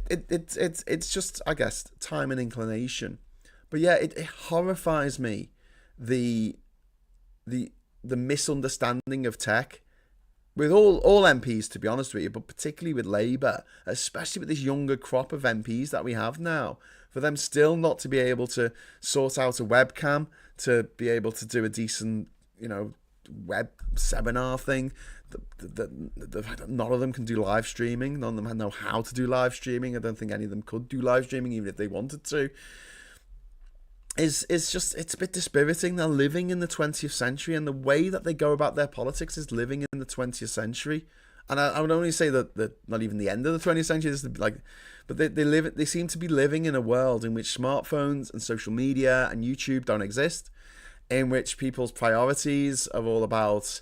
Speaker 1: it's just, I guess, time and inclination. But yeah, it horrifies me, the misunderstanding of tech with all MPs, to be honest with you, but particularly with Labour, especially with this younger crop of MPs that we have now, for them still not to be able to sort out a webcam, to be able to do a decent, web seminar thing. None of them can do live streaming. None of them know how to do live streaming. I don't think any of them could do live streaming, even if they wanted to. It's a bit dispiriting. They're living in the 20th century, and the way that they go about their politics is living in the 20th century. And I would only say that not even the end of the 20th century is but they seem to be living in a world in which smartphones and social media and YouTube don't exist, in which people's priorities are all about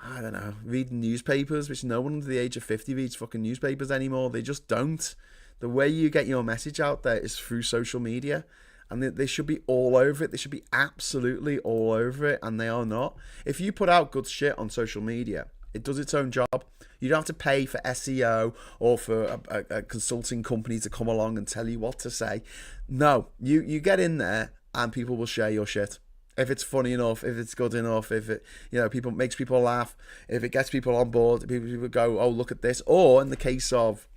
Speaker 1: I don't know, reading newspapers, which no one under the age of 50 reads fucking newspapers anymore. They just don't. The way you get your message out there is through social media. And they should be all over it. They should be absolutely all over it. And they are not. If you put out good shit on social media, it does its own job. You don't have to pay for SEO or for a consulting company to come along and tell you what to say. No, you get in there and people will share your shit. If it's funny enough, if it's good enough, if it, people makes people laugh, if it gets people on board, people go, oh, look at this. Or in the case of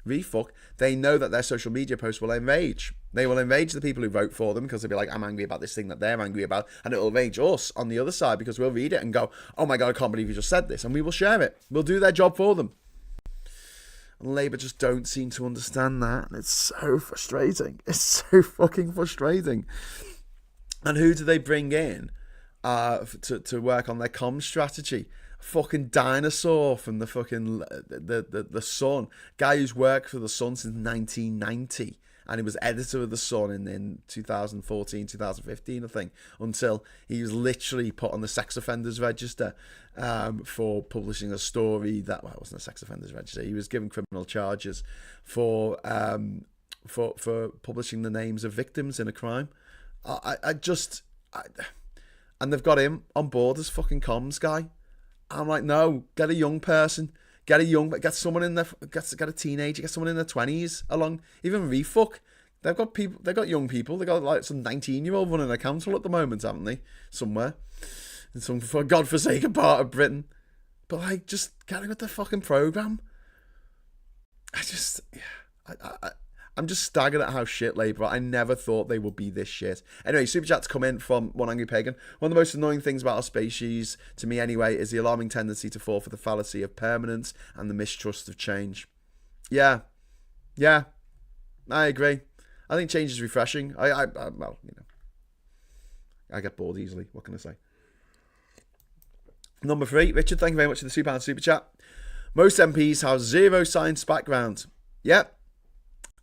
Speaker 1: Refuck, they know that their social media posts will enrage. They will enrage the people who vote for them because they'll be like, I'm angry about this thing that they're angry about. And it'll enrage us on the other side because we'll read it and go, oh my God, I can't believe you just said this. And we will share it. We'll do their job for them. And Labour just don't seem to understand that. And it's so frustrating. It's so fucking frustrating. And who do they bring in to work on their comms strategy? Fucking dinosaur from the fucking the Sun, guy who's worked for the Sun since 1990, and he was editor of the Sun in 2014, 2015, I think, until he was literally put on the sex offenders register for publishing a story that, well, it wasn't a sex offenders register. He was given criminal charges for publishing the names of victims in a crime. And they've got him on board as fucking comms guy. I'm like, no, get a young person, get someone in get a teenager, get someone in their 20s along. Even Refuck, they've got young people. They got like some 19-year-old running a council at the moment, haven't they? Somewhere in some godforsaken part of Britain. But like, just get with the fucking program. I'm just staggered at how shit Labour are. I never thought they would be this shit. Anyway, super chat's come in from One Angry Pagan. One of the most annoying things about our species, to me anyway, is the alarming tendency to fall for the fallacy of permanence and the mistrust of change. Yeah, I agree. I think change is refreshing. I get bored easily. What can I say? Number 3, Richard, thank you very much for the £2 super chat. Most MPs have zero science background. Yep.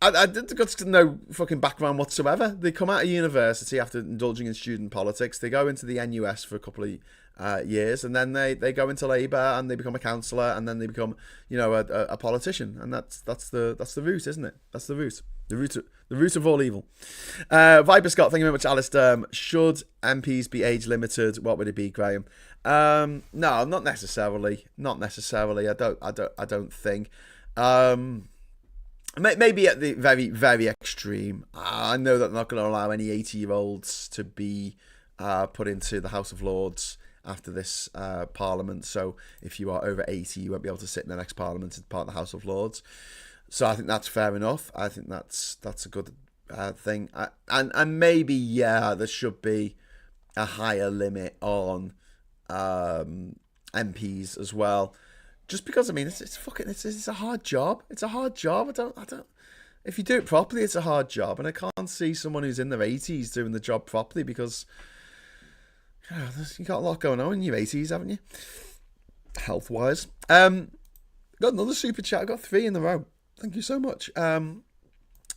Speaker 1: I got no fucking background whatsoever. They come out of university after indulging in student politics. They go into the NUS for a couple of years, and then they go into Labour and they become a councillor, and then they become a politician. And that's the route, isn't it? That's the route. The root of all evil. Viper Scott, thank you very much, Alistair. Should MPs be age limited? What would it be, Graham? No, not necessarily. Not necessarily. I don't think. Maybe at the very, very extreme. I know that they're not going to allow any 80-year-olds to be put into the House of Lords after this Parliament. So if you are over 80, you won't be able to sit in the next Parliament as part of the House of Lords. So I think that's fair enough. I think that's a good thing. And maybe, there should be a higher limit on MPs as well. Just because, I mean, it's a hard job. It's a hard job. I don't. If you do it properly, it's a hard job, and I can't see someone who's in their 80s doing the job properly because you got a lot going on in your 80s, haven't you? Health-wise. Got another super chat. I got 3 in a row. Thank you so much.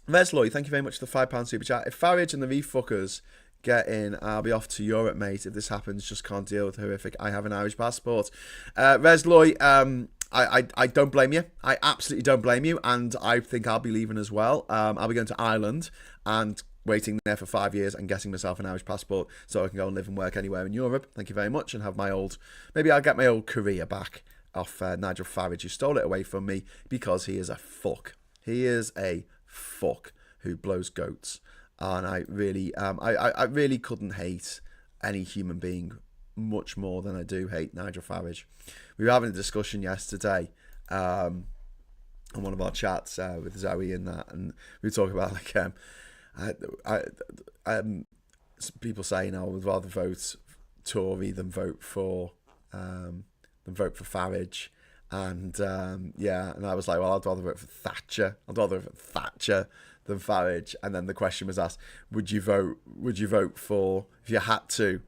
Speaker 1: Vesloy, thank you very much for the £5 super chat. If Farage and the Refuckers get in, I'll be off to Europe, mate. If this happens, just can't deal with horrific. I have an Irish passport. Resloy, I don't blame you. I absolutely don't blame you, and I think I'll be leaving as well. I'll be going to Ireland and waiting there for 5 years and getting myself an Irish passport so I can go and live and work anywhere in Europe. Thank you very much, and have maybe I'll get my old career back off Nigel Farage, who stole it away from me because he is a fuck. He is a fuck who blows goats. And I really, I really couldn't hate any human being much more than I do hate Nigel Farage. We were having a discussion yesterday on one of our chats with Zoe and that, and we were talking about people saying I would rather vote Tory than vote for Farage. And and I was like, well, I'd rather vote for Thatcher. I'd rather vote for Thatcher than Farage. And then the question was asked, would you vote for, if you had to,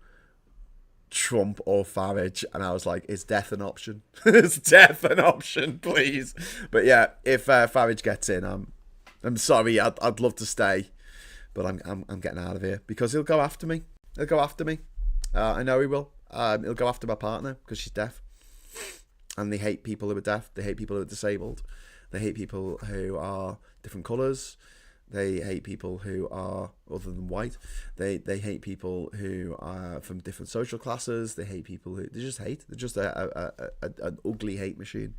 Speaker 1: Trump or Farage? And I was like, is death an option? Is death an option, please? But yeah, if Farage gets in, I'm sorry, I'd love to stay, but I'm getting out of here because he'll go after me. I know he will. He'll go after my partner because she's deaf. And they hate people who are deaf. They hate people who are disabled. They hate people who are different colours. They hate people who are other than white. They hate people who are from different social classes. They hate people who they just hate. They're just an ugly hate machine.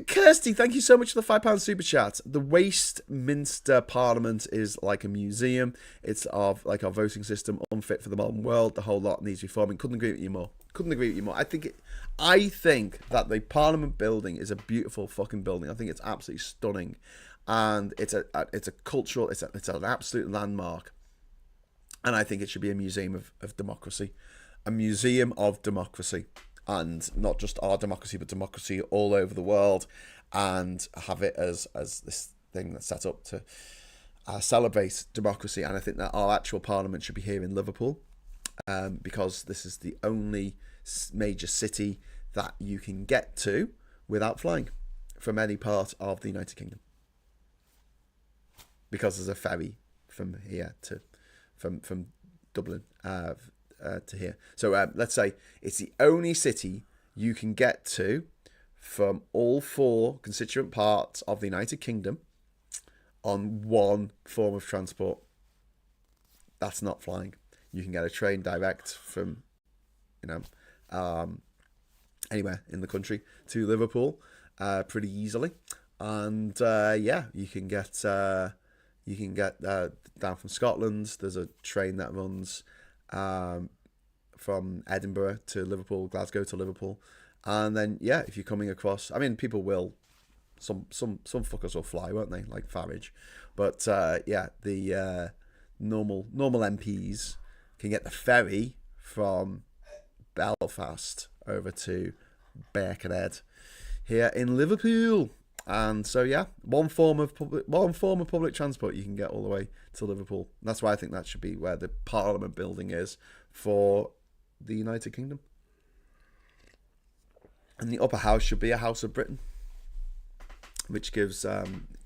Speaker 1: Kirsty, thank you so much for the £5 super chat. The Westminster Parliament is like a museum. It's like our voting system, unfit for the modern world. The whole lot needs reforming. Couldn't agree with you more. I think that the Parliament building is a beautiful fucking building. I think it's absolutely stunning, and it's a cultural. It's an absolute landmark, and I think it should be a museum of democracy, a museum of democracy. And not just our democracy, but democracy all over the world, and have it as this thing that's set up to celebrate democracy. And I think that our actual parliament should be here in Liverpool, because this is the only major city that you can get to without flying from any part of the United Kingdom, because there's a ferry from here to from Dublin to here. So let's say it's the only city you can get to from all 4 constituent parts of the United Kingdom on one form of transport. That's not flying. You can get a train direct from, anywhere in the country to Liverpool pretty easily, and you can get down from Scotland. There's a train that runs from Edinburgh to Liverpool, Glasgow to Liverpool, and then if you're coming across, I mean, people will, some fuckers will fly, won't they, like Farage, but the normal MPs can get the ferry from Belfast over to Birkenhead here in Liverpool. And so one form of public transport you can get all the way to Liverpool. That's why I think that should be where the Parliament building is for the United Kingdom. And the upper house should be a House of Britain, which gives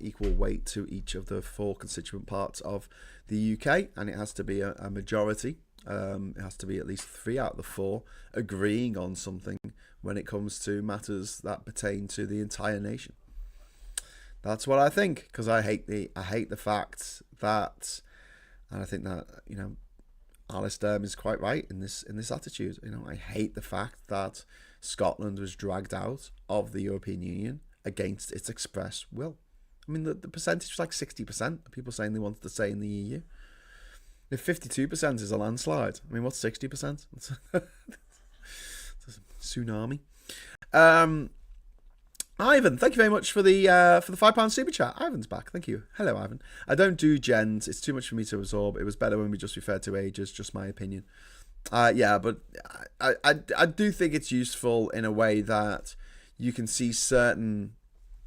Speaker 1: equal weight to each of the 4 constituent parts of the UK, and it has to be a majority. It has to be at least 3 out of the 4 agreeing on something when it comes to matters that pertain to the entire nation. That's what I think, because I hate the fact that, and I think that Alistair is quite right in this attitude. I hate the fact that Scotland was dragged out of the European Union against its express will. I mean, the percentage was like 60% of people saying they wanted to stay in the EU. If 52% is a landslide, I mean, what's 60%? It's a tsunami. Ivan, thank you very much for the £5 super chat. Ivan's back. Thank you. Hello, Ivan. I don't do gens. It's too much for me to absorb. It was better when we just referred to ages. Just my opinion. But I do think it's useful in a way that you can see certain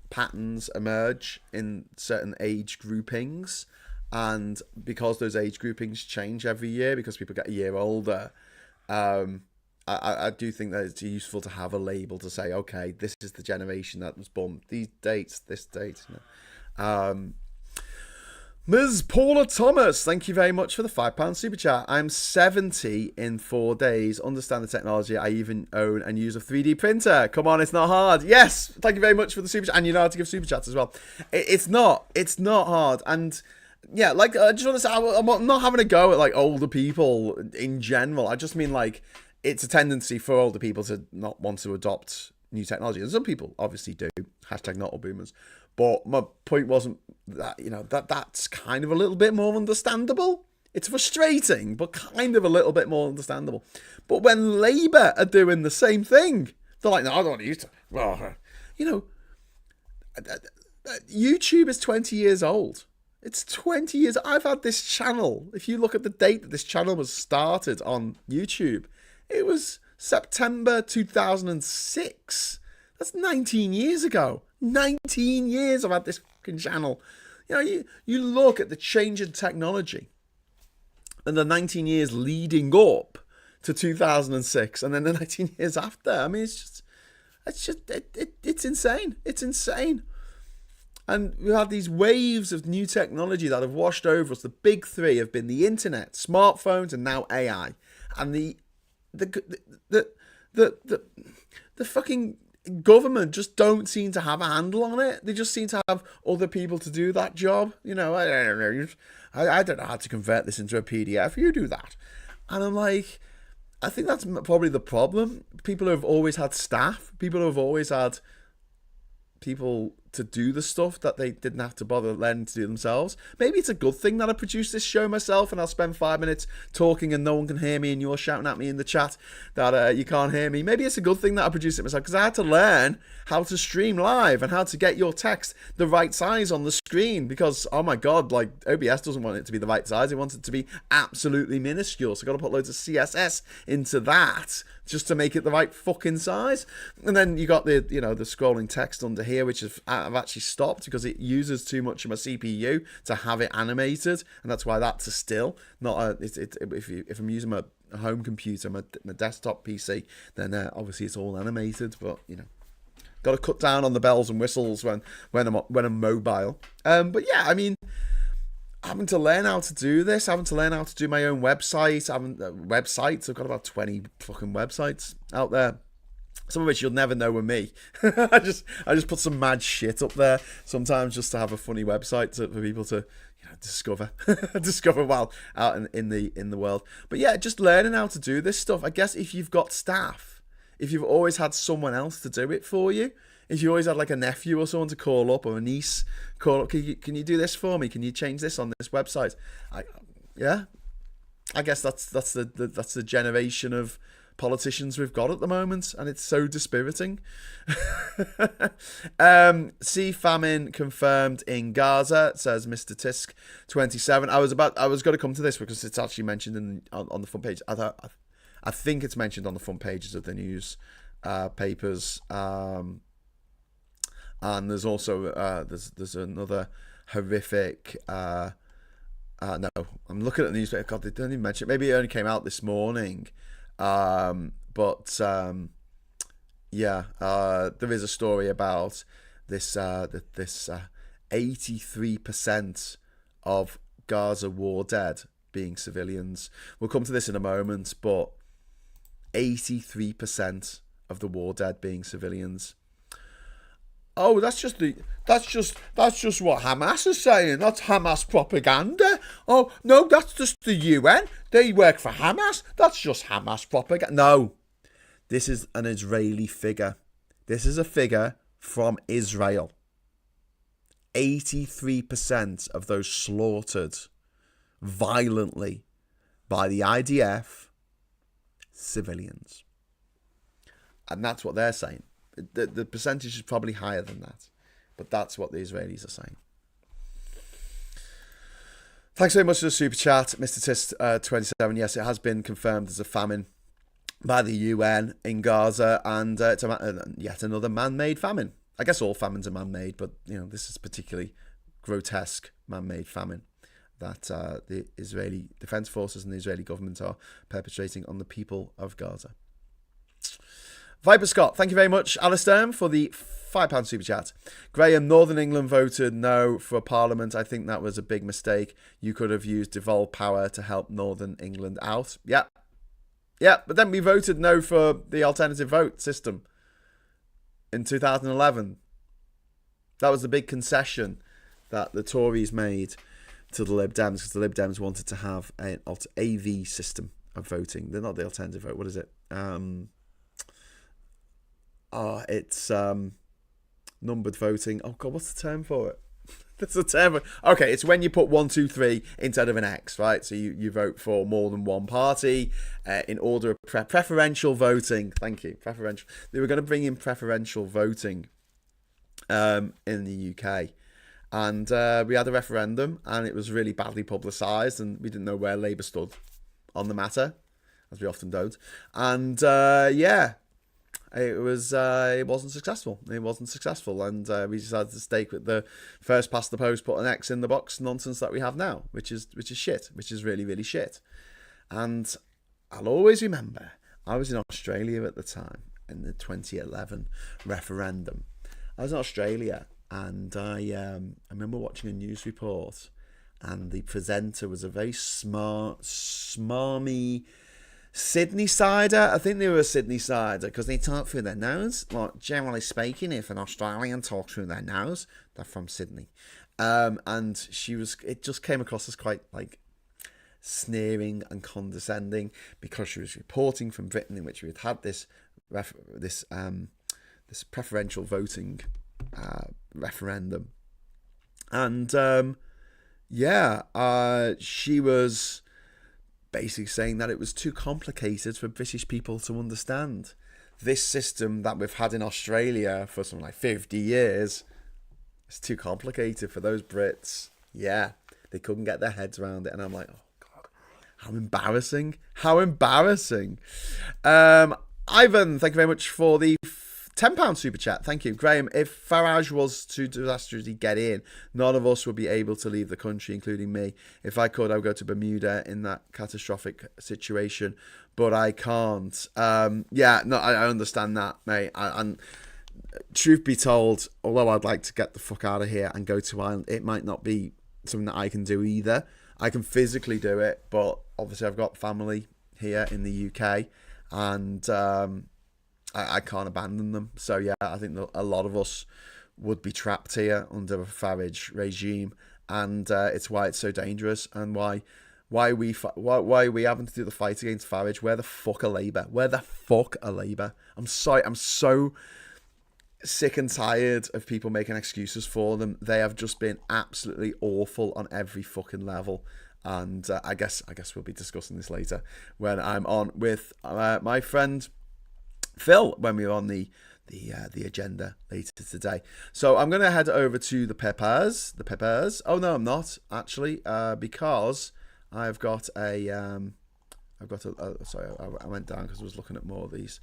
Speaker 1: patterns emerge in certain age groupings, and because those age groupings change every year because people get a year older, I do think that it's useful to have a label to say, okay, this is the generation that was born these dates, this date. Ms. Paula Thomas, thank you very much for the £5 super chat. I'm 70 in 4 days. Understand the technology. I even own and use a 3D printer. Come on, it's not hard. Yes, thank you very much for the super chat. And you know how to give super chats as well. It's not hard. And I just want to say, I'm not having a go at like older people in general. I just mean like, it's a tendency for older people to not want to adopt new technology. And some people obviously do. Hashtag not all boomers. But my point wasn't that, that's kind of a little bit more understandable. It's frustrating, but kind of a little bit more understandable. But when Labour are doing the same thing, they're like, no, I don't want to use it. Well, YouTube is 20 years old. It's 20 years. I've had this channel. If you look at the date that this channel was started on YouTube, it was September 2006. That's 19 years ago. 19 years I've had this fucking channel. You look at the change in technology and the 19 years leading up to 2006 and then the 19 years after. I mean, it's insane. It's insane. And we've had these waves of new technology that have washed over us. The big 3 have been the internet, smartphones, and now AI. And the the fucking government just don't seem to have a handle on it. They just seem to have other people to do that job. You know, I don't know. I don't know how to convert this into a PDF. You do that. And I'm like, I think that's probably the problem. People who have always had staff, people who have always had people to do the stuff that they didn't have to bother learning to do themselves. Maybe it's a good thing that I produce this show myself and I'll spend 5 minutes talking and no one can hear me and you're shouting at me in the chat that you can't hear me. Maybe it's a good thing that I produce it myself, because I had to learn how to stream live and how to get your text the right size on the screen, because, oh my God, like OBS doesn't want it to be the right size. It wants it to be absolutely minuscule. So I've got to put loads of CSS into that just to make it the right fucking size. And then you got the scrolling text under here, which I've actually stopped because it uses too much of my CPU to have it animated, and that's why that's a still, not a. If I'm using my home computer, my desktop PC, then obviously it's all animated. But got to cut down on the bells and whistles when I'm mobile. But yeah, I mean, having to learn how to do this, having to learn how to do my own website, websites. I've got about 20 fucking websites out there, some of which you'll never know were me. I just put some mad shit up there sometimes just to have a funny website for people to discover while out in the world. But yeah, just learning how to do this stuff. I guess if you've got staff, if you've always had someone else to do it for you, if you always had like a nephew or someone to call up, or a niece call up, can you do this for me? Can you change this on this website? I guess that's the generation of politicians we've got at the moment, and it's so dispiriting. Sea famine confirmed in Gaza, says Mr. Tisk 27. I was going to come to this because it's actually mentioned on the front page. I think it's mentioned on the front pages of the news papers. And there's also there's another horrific. No, I'm looking at the newspaper. God, they don't even mention it. Maybe it only came out this morning. There is a story about this 83% of Gaza war dead being civilians. We'll come to this in a moment, but 83% of the war dead being civilians. Oh, that's just what Hamas is saying. That's Hamas propaganda. Oh, no, that's just the UN. They work for Hamas. That's just Hamas propaganda. No, this is an Israeli figure. This is a figure from Israel. 83% of those slaughtered violently by the IDF, civilians. And that's what they're saying. The percentage is probably higher than that, but that's what the Israelis are saying. Thanks very much for the super chat, Mr. Tist 27. Yes, it has been confirmed as a famine by the UN in Gaza, and it's yet another man-made famine. I guess all famines are man-made, but this is particularly grotesque man-made famine that the Israeli Defense Forces and the Israeli government are perpetrating on the people of Gaza. Viper Scott, thank you very much, Alistair, for the £5 super chat. Graham, Northern England voted no for Parliament. I think that was a big mistake. You could have used devolved power to help Northern England out. Yeah, but then we voted no for the alternative vote system in 2011. That was the big concession that the Tories made to the Lib Dems, because the Lib Dems wanted to have an AV system of voting. They're not the alternative vote. What is it? It's numbered voting. Oh God, what's the term for it? That's the term. Okay, it's when you put 1, 2, 3 instead of an X, right? So you vote for more than one party in order of preferential voting. Thank you, preferential. They were going to bring in preferential voting in the UK, and we had a referendum, and it was really badly publicised, and we didn't know where Labour stood on the matter, as we often don't. And it wasn't successful. It wasn't successful, and we decided to stake with the first past the post, put an X in the box nonsense that we have now, which is shit, which is really, really shit. And I'll always remember, I was in Australia at the time in the 2011 referendum. I was in Australia, and I remember watching a news report, and the presenter was a very smart, smarmy, Sydney cider. I think they were a Sydney cider because they talk through their nose. Like, generally speaking, if an Australian talks through their nose, they're from Sydney. And it just came across as quite like sneering and condescending because she was reporting from Britain, in which we had this preferential voting referendum, and she was basically saying that it was too complicated for British people to understand. This system that we've had in Australia for something like 50 years is too complicated for those Brits. Yeah, they couldn't get their heads around it, and I'm like, oh God, how embarrassing! How embarrassing! Ivan, thank you very much for the £10 super chat. Thank you. Graham, if Farage was to disastrously get in, none of us would be able to leave the country, including me. If I could, I would go to Bermuda in that catastrophic situation, but I can't. I understand that, mate. And truth be told, although I'd like to get the fuck out of here and go to Ireland, it might not be something that I can do either. I can physically do it, but obviously I've got family here in the UK, and I can't abandon them. So yeah, I think that a lot of us would be trapped here under a Farage regime, and it's why it's so dangerous, and why we having to do the fight against Farage. Where the fuck are Labour? Where the fuck are Labour? I'm sorry, I'm so sick and tired of people making excuses for them. They have just been absolutely awful on every fucking level. And I guess we'll be discussing this later when I'm on with my friend Phil, when we're on the agenda later today. So I'm going to head over to the Peppers. Oh no, I'm not actually, because I've got a sorry, I went down because I was looking at more of these.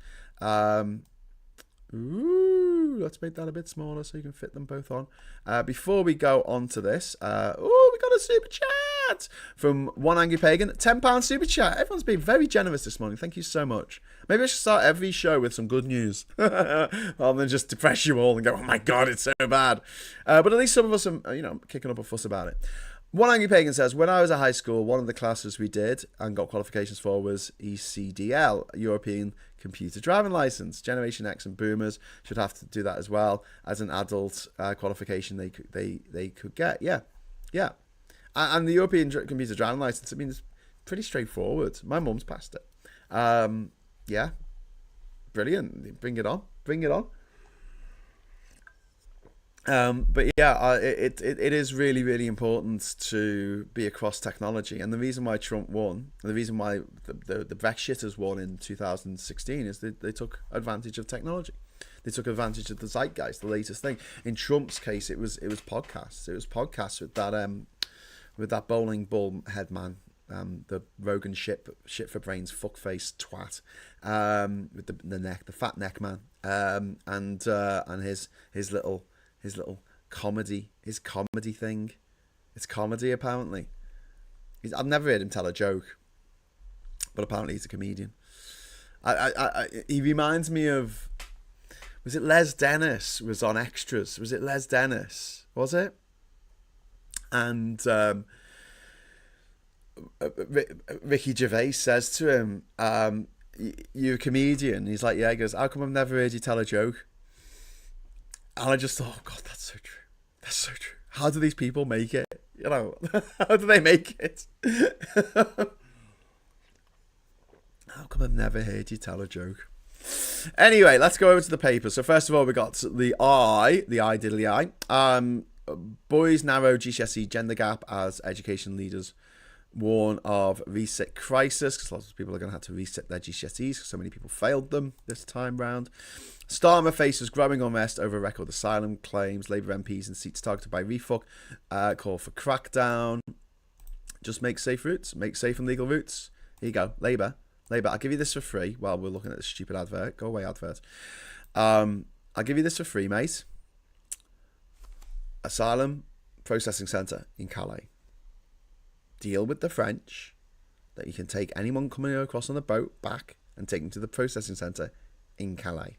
Speaker 1: Let's make that a bit smaller so you can fit them both on. Before we go on to this, we got a super chat from One Angry Pagan. £10 super chat. Everyone's been very generous this morning. Thank you so much. Maybe I should start every show with some good news rather than just depress you all and go, oh my God, it's so bad. But at least some of us are, kicking up a fuss about it. One Angry Pagan says, when I was at high school, one of the classes we did and got qualifications for was ECDL, European Computer Driving License. Generation X and Boomers should have to do that as well as an adult qualification they could get. Yeah. And the European Computer Driving License, I mean, it's pretty straightforward. My mum's passed it. Yeah. Brilliant. Bring it on. But yeah, it is really, really important to be across technology. And the reason why Trump won, and the reason why the Brexiters won in 2016 is they took advantage of technology. They took advantage of the zeitgeist, the latest thing. In Trump's case, it was podcasts. It was podcasts with that bowling ball head man, the Rogan shit for brains fuckface twat, with the fat neck man, and his little comedy thing. It's comedy, apparently. I've never heard him tell a joke, but apparently he's a comedian. He reminds me of, was it Les Dennis was on Extras? Was it Les Dennis? Was it? And Ricky Gervais says to him, "You a comedian?" He's like, "Yeah." He goes, "How come I've never heard you tell a joke?" And I just thought, oh God, that's so true. That's so true. How do these people make it? How do they make it? How come I've never heard you tell a joke? Anyway, let's go over to the paper. So first of all, we got the diddly I. Boys narrow GCSE gender gap as education leaders warn of resit crisis, because lots of people are going to have to resit their GCSEs because so many people failed them this time round. Starmer faces growing unrest over record asylum claims. Labour MPs and seats targeted by refuck. Call for crackdown. Just make safe routes. Make safe and legal routes. Here you go. Labour, I'll give you this for free while we're looking at this stupid advert. Go away, advert. I'll give you this for free, mate. Asylum processing centre in Calais. Deal with the French that you can take anyone coming across on the boat back and take them to the processing centre in Calais.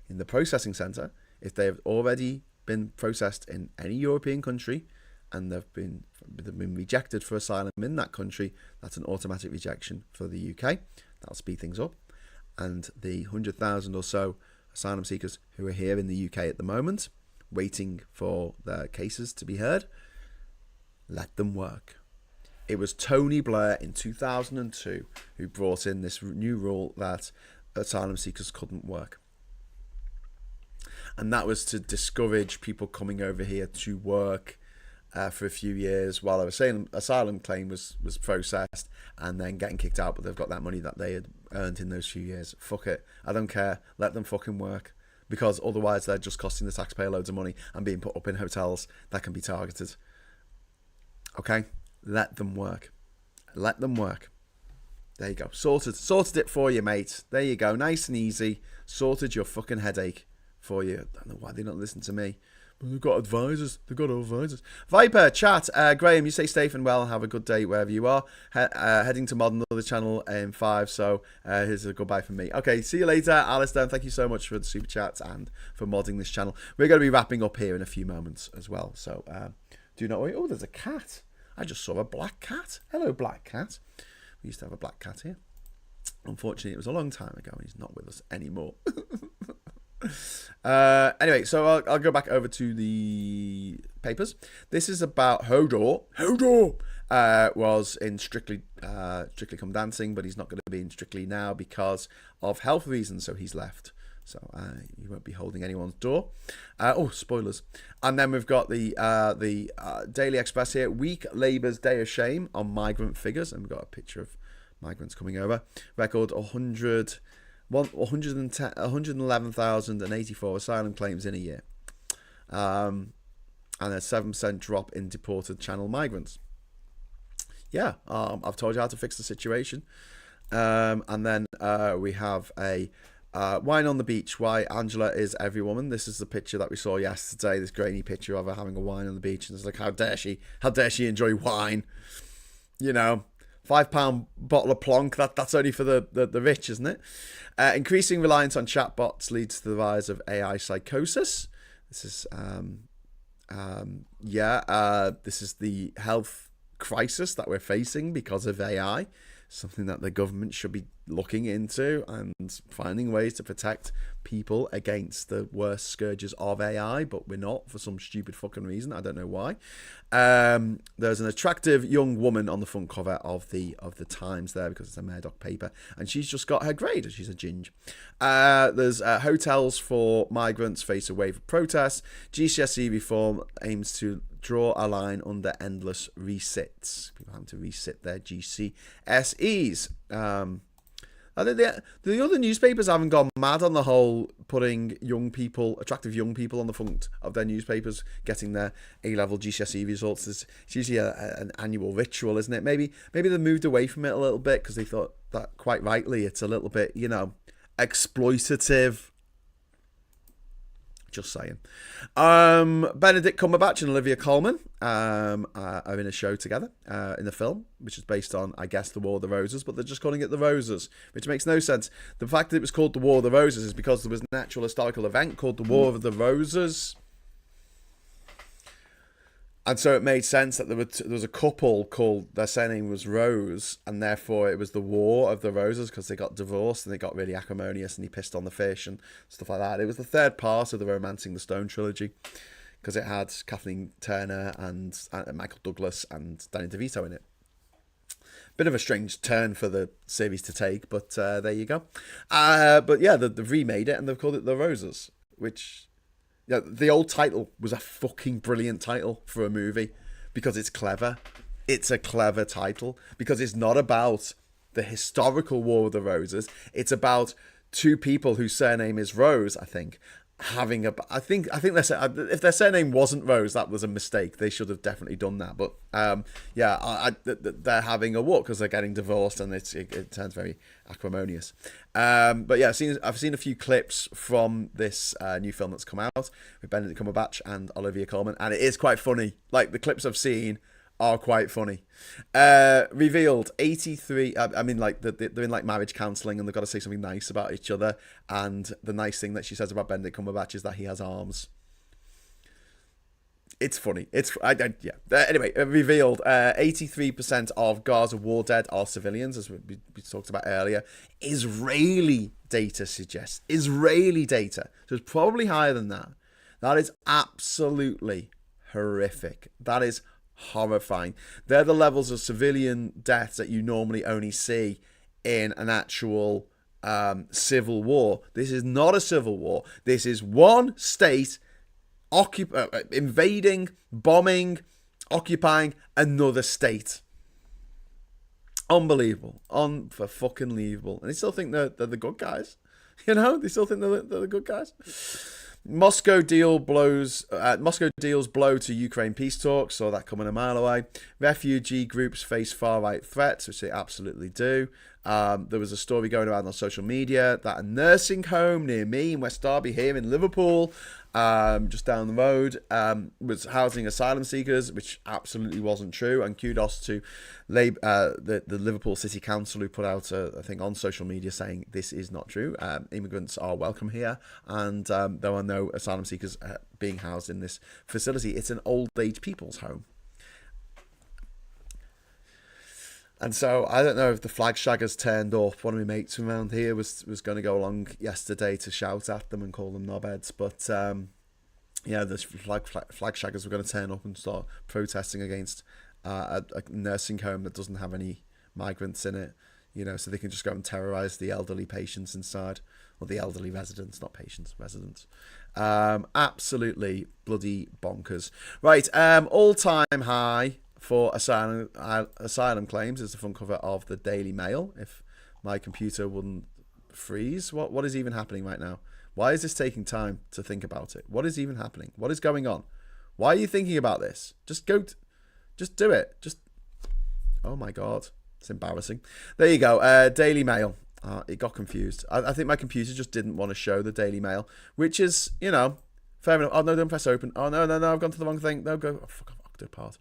Speaker 1: In the processing centre, if they've already been processed in any European country and they've been rejected for asylum in that country, that's an automatic rejection for the UK. That'll speed things up. And the 100,000 or so asylum seekers who are here in the UK at the moment, waiting for their cases to be heard, let them work. It was Tony Blair in 2002 who brought in this new rule that asylum seekers couldn't work. And that was to discourage people coming over here to work for a few years while their asylum claim was processed, and then getting kicked out, but they've got that money that they had earned in those few years. Fuck it. I don't care. Let them fucking work. Because otherwise they're just costing the taxpayer loads of money and being put up in hotels that can be targeted. Okay? Let them work. Let them work. There you go. Sorted it for you, mate. There you go. Nice and easy. Sorted your fucking headache for you. I don't know why they don't listen to me. But they've got advisors. Viper, chat. Graham, you stay safe and well. Have a good day wherever you are. Heading to mod another channel in 5. So here's a goodbye from me. Okay, see you later. Alistair, thank you so much for the super chats and for modding this channel. We're going to be wrapping up here in a few moments as well. So do not worry. Oh, there's a cat. I just saw a black cat. Hello, black cat. We used to have a black cat here. Unfortunately, it was a long time ago and he's not with us anymore. Anyway, so I'll go back over to the papers. This is about Hodor. Hodor was in Strictly Come Dancing, but he's not going to be in Strictly now because of health reasons, so he's left. So he won't be holding anyone's door. Oh, spoilers. And then we've got the Daily Express here. Week Labour's Day of Shame on migrant figures. And we've got a picture of migrants coming over. Record 111,084 asylum claims in a year. And a 7% drop in deported Channel migrants. Yeah, I've told you how to fix the situation. And then we have a wine on the beach. Why Angela is every woman. This is the picture that we saw yesterday. This grainy picture of her having a wine on the beach. And it's like, how dare she enjoy wine? You know, £5 bottle of Plonk. That's only for the rich, isn't it? Increasing reliance on chatbots leads to the rise of AI psychosis. This is this is the health crisis that we're facing because of AI. Something that the government should be looking into and finding ways to protect people against the worst scourges of AI, but we're not for some stupid fucking reason. I don't know why. There's an attractive young woman on the front cover of the Times there because it's a Murdoch paper, and she's just got her grade. She's a ginge. There's hotels for migrants face a wave of protests. GCSE reform aims to draw a line under endless resits. People having to resit their GCSEs. The other newspapers haven't gone mad on the whole putting attractive young people on the front of their newspapers, getting their A-level GCSE results. It's usually an annual ritual, isn't it? Maybe they moved away from it a little bit because they thought that, quite rightly, it's a little bit, exploitative. Just saying. Benedict Cumberbatch and Olivia Colman are in a show together in the film, which is based on, I guess, The War of the Roses, but they're just calling it The Roses, which makes no sense. The fact that it was called The War of the Roses is because there was an actual historical event called The War of the Roses. And so it made sense that there was a couple called, their surname was Rose, and therefore it was the War of the Roses because they got divorced and they got really acrimonious and he pissed on the fish and stuff like that. It was the third part of the Romancing the Stone trilogy because it had Kathleen Turner and Michael Douglas and Danny DeVito in it. Bit of a strange turn for the series to take, but there you go. But yeah, they've remade it and they've called it The Roses, which... Yeah, the old title was a fucking brilliant title for a movie because it's clever. It's a clever title because it's not about the historical War of the Roses. It's about two people whose surname is Rose, I think, having a... I think if their surname wasn't Rose, that was a mistake. They should have definitely done that. But they're having a war because they're getting divorced and it turns very acrimonious. But yeah, I've seen a few clips from this new film that's come out with Benedict Cumberbatch and Olivia Colman, and it is quite funny. Like, the clips I've seen are quite funny. Revealed 83... they're in like marriage counselling and they've got to say something nice about each other, and the nice thing that she says about Benedict Cumberbatch is that he has arms. It's funny. Yeah. Anyway, revealed 83% of Gaza war dead are civilians, as we talked about earlier. Israeli data suggests. Israeli data. So it's probably higher than that. That is absolutely horrific. That is horrifying. They're the levels of civilian deaths that you normally only see in an actual civil war. This is not a civil war. This is one state invading, bombing, occupying another state. Unbelievable. Unfucking-believable. And they still think they're the good guys. You know? They still think they're the good guys. Moscow deals blow to Ukraine peace talks. Saw that coming a mile away. Refugee groups face far-right threats, which they absolutely do. There was a story going around on social media that a nursing home near me in West Derby here in Liverpool, just down the road, was housing asylum seekers, which absolutely wasn't true. And kudos to the Liverpool City Council, who put out a thing on social media saying this is not true. Immigrants are welcome here, and there are no asylum seekers being housed in this facility. It's an old age people's home. And so I don't know if the flag shaggers turned up. One of my mates from around here was going to go along yesterday to shout at them and call them knobheads. But yeah, the flag shaggers were going to turn up and start protesting against a nursing home that doesn't have any migrants in it. You know, so they can just go and terrorise the elderly patients inside, or the elderly residents, not patients, residents. Absolutely bloody bonkers. Right, all-time high for asylum claims is the front cover of the Daily Mail. If my computer wouldn't freeze, what is even happening right now? Why is this taking time to think about it? What is even happening? What is going on? Why are you thinking about this? Just do it. Oh my God, it's embarrassing. There you go. Daily Mail. It got confused. I think my computer just didn't want to show the Daily Mail, which is, you know, fair enough. Oh no, don't press open. Oh no, I've gone to the wrong thing. No, go. Oh, fuck off. Octopart.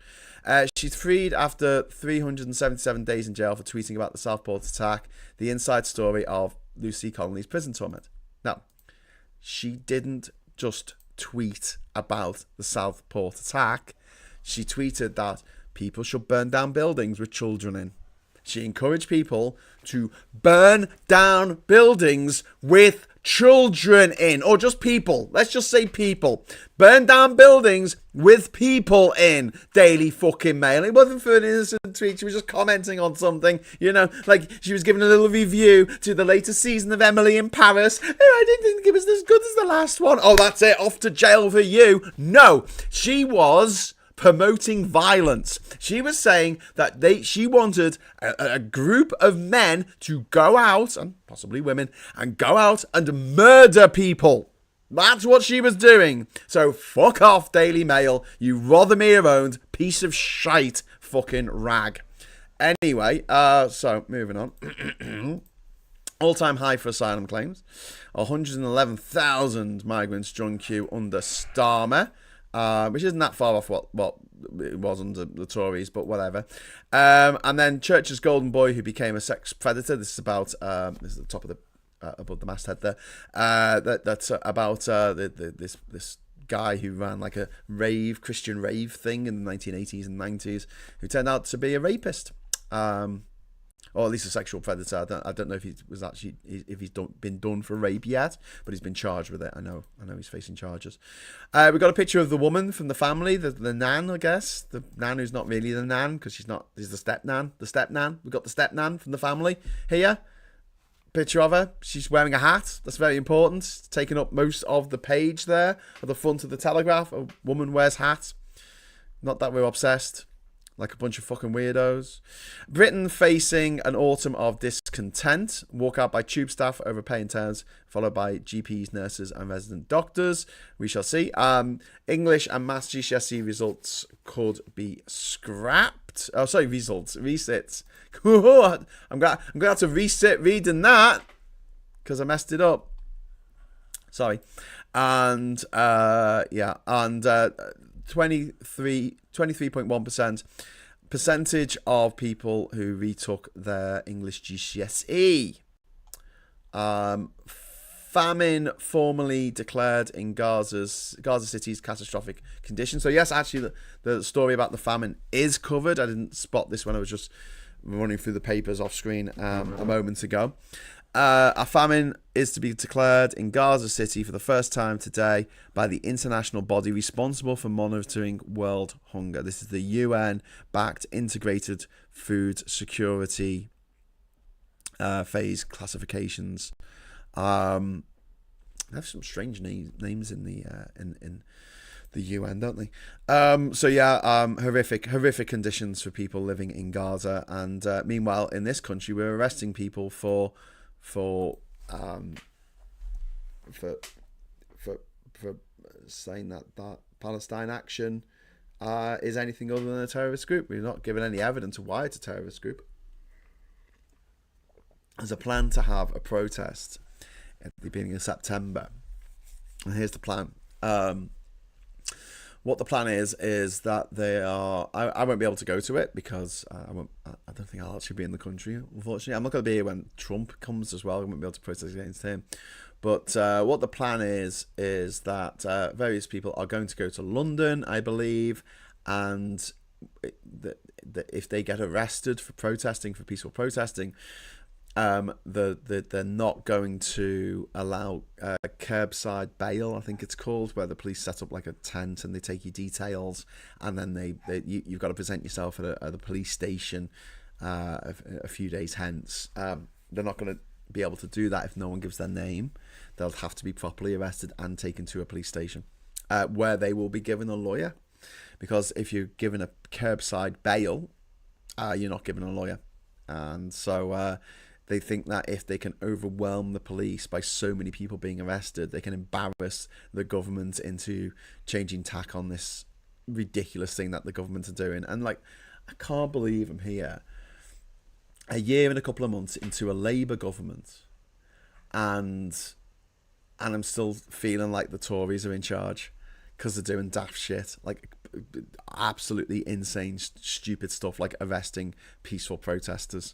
Speaker 1: She's freed after 377 days in jail for tweeting about the Southport attack, the inside story of Lucy Connolly's prison torment. Now, she didn't just tweet about the Southport attack. She tweeted that people should burn down buildings with children in. She encouraged people to burn down buildings with children in, or just people. Let's just say people. Burn down buildings with people in. Daily fucking Mail. It wasn't for an innocent tweet. She was just commenting on something, you know, like she was giving a little review to the latest season of Emily in Paris. Oh, I didn't think it was as good as the last one. Oh, that's it. Off to jail for you. No, she was promoting violence. She was saying that she wanted a group of men to go out, and possibly women, and go out and murder people. That's what she was doing. So fuck off, Daily Mail, you Rothermere-owned piece of shite fucking rag. Anyway, so moving on. All-time high for asylum claims. 111,000 migrants joined queue under Starmer. Which isn't that far off what it was under the Tories, but whatever. And then Church's golden boy who became a sex predator. This is about this is the top of the above the masthead there. That's about this guy who ran like a Christian rave thing in the 1980s and 90s, who turned out to be a rapist. Or at least a sexual predator. I don't know if he's been done for rape yet, but he's been charged with it. I know he's facing charges. We got a picture of the woman from the family, the nan, I guess, the nan who's not really the nan because she's the step nan. We got the step nan from the family here. Picture of her. She's wearing a hat. That's very important. It's taking up most of the page there at the front of the Telegraph. A woman wears hat. Not that we're obsessed. Like a bunch of fucking weirdos. Britain facing an autumn of discontent. Walkout by tube staff over pay and terms, followed by GPs, nurses, and resident doctors. We shall see. English and Maths GCSE results could be scrapped. Oh, sorry, resits. I'm going to have to resit reading that because I messed it up. Sorry. And, yeah, and 23.1% percentage of people who retook their English GCSE. famine formally declared in Gaza City's catastrophic condition. So yes, actually, the story about the famine is covered. I didn't spot this when I was just running through the papers off screen a moment ago. A famine is to be declared in Gaza City for the first time today by the international body responsible for monitoring world hunger. This is the UN-backed Integrated Food Security phase classifications. They have some strange names in the UN, don't they? So yeah, horrific conditions for people living in Gaza. And meanwhile, in this country, we're arresting people for saying that Palestine action is anything other than a terrorist group. We're not given any evidence of why it's a terrorist group. There's a plan to have a protest at the beginning of September, and here's the plan. What the plan is that they are. I won't be able to go to it because I don't think I'll actually be in the country. Unfortunately, I'm not going to be here when Trump comes as well. I won't be able to protest against him. But what the plan is that various people are going to go to London, I believe, and if they get arrested for peaceful protesting, they're not going to allow curbside bail, I think it's called, where the police set up like a tent and they take your details, and then you've got to present yourself at the police station a few days hence. They're not going to be able to do that if no one gives their name. They'll have to be properly arrested and taken to a police station where they will be given a lawyer, because if you're given a curbside bail, you're not given a lawyer. And so they think that if they can overwhelm the police by so many people being arrested, they can embarrass the government into changing tack on this ridiculous thing that the government are doing. And like, I can't believe I'm here a year and a couple of months into a Labour government, and I'm still feeling like the Tories are in charge because they're doing daft shit, like absolutely insane, stupid stuff, like arresting peaceful protesters.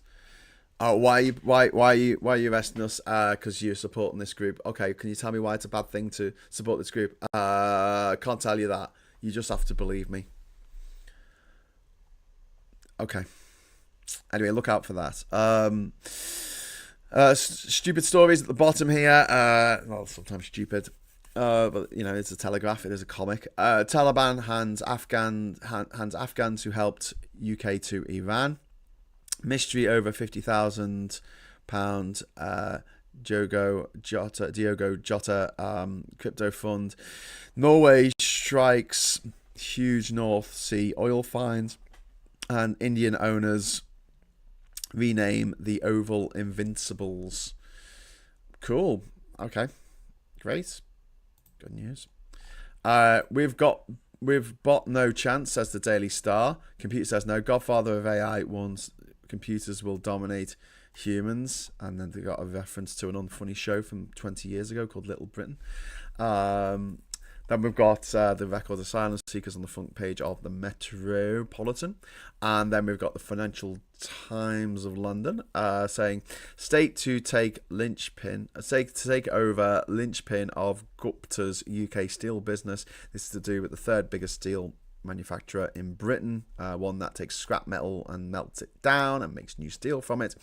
Speaker 1: Oh, why are you arresting us? Because you're supporting this group. Okay, can you tell me why it's a bad thing to support this group? Can't tell you that. You just have to believe me. Okay. Anyway, look out for that. Stupid stories at the bottom here. Well, sometimes stupid. But you know, it's a Telegraph. It is a comic. Taliban hands Afghans who helped UK to Iran. Mystery over £50,000 Diogo Jota crypto fund. Norway strikes huge North Sea oil finds, and Indian owners rename the oval Invincibles. Cool. Okay. Great. Good news. We've bought no chance, says the Daily Star. Computer says no. Godfather of AI warns computers will dominate humans, and then they got a reference to an unfunny show from 20 years ago called Little Britain. Then we've got the Record of Silence Seekers on the front page of the Metropolitan, and then we've got the Financial Times of London saying state to take over linchpin of Gupta's UK steel business. This is to do with the third biggest steel manufacturer in Britain, one that takes scrap metal and melts it down and makes new steel from it.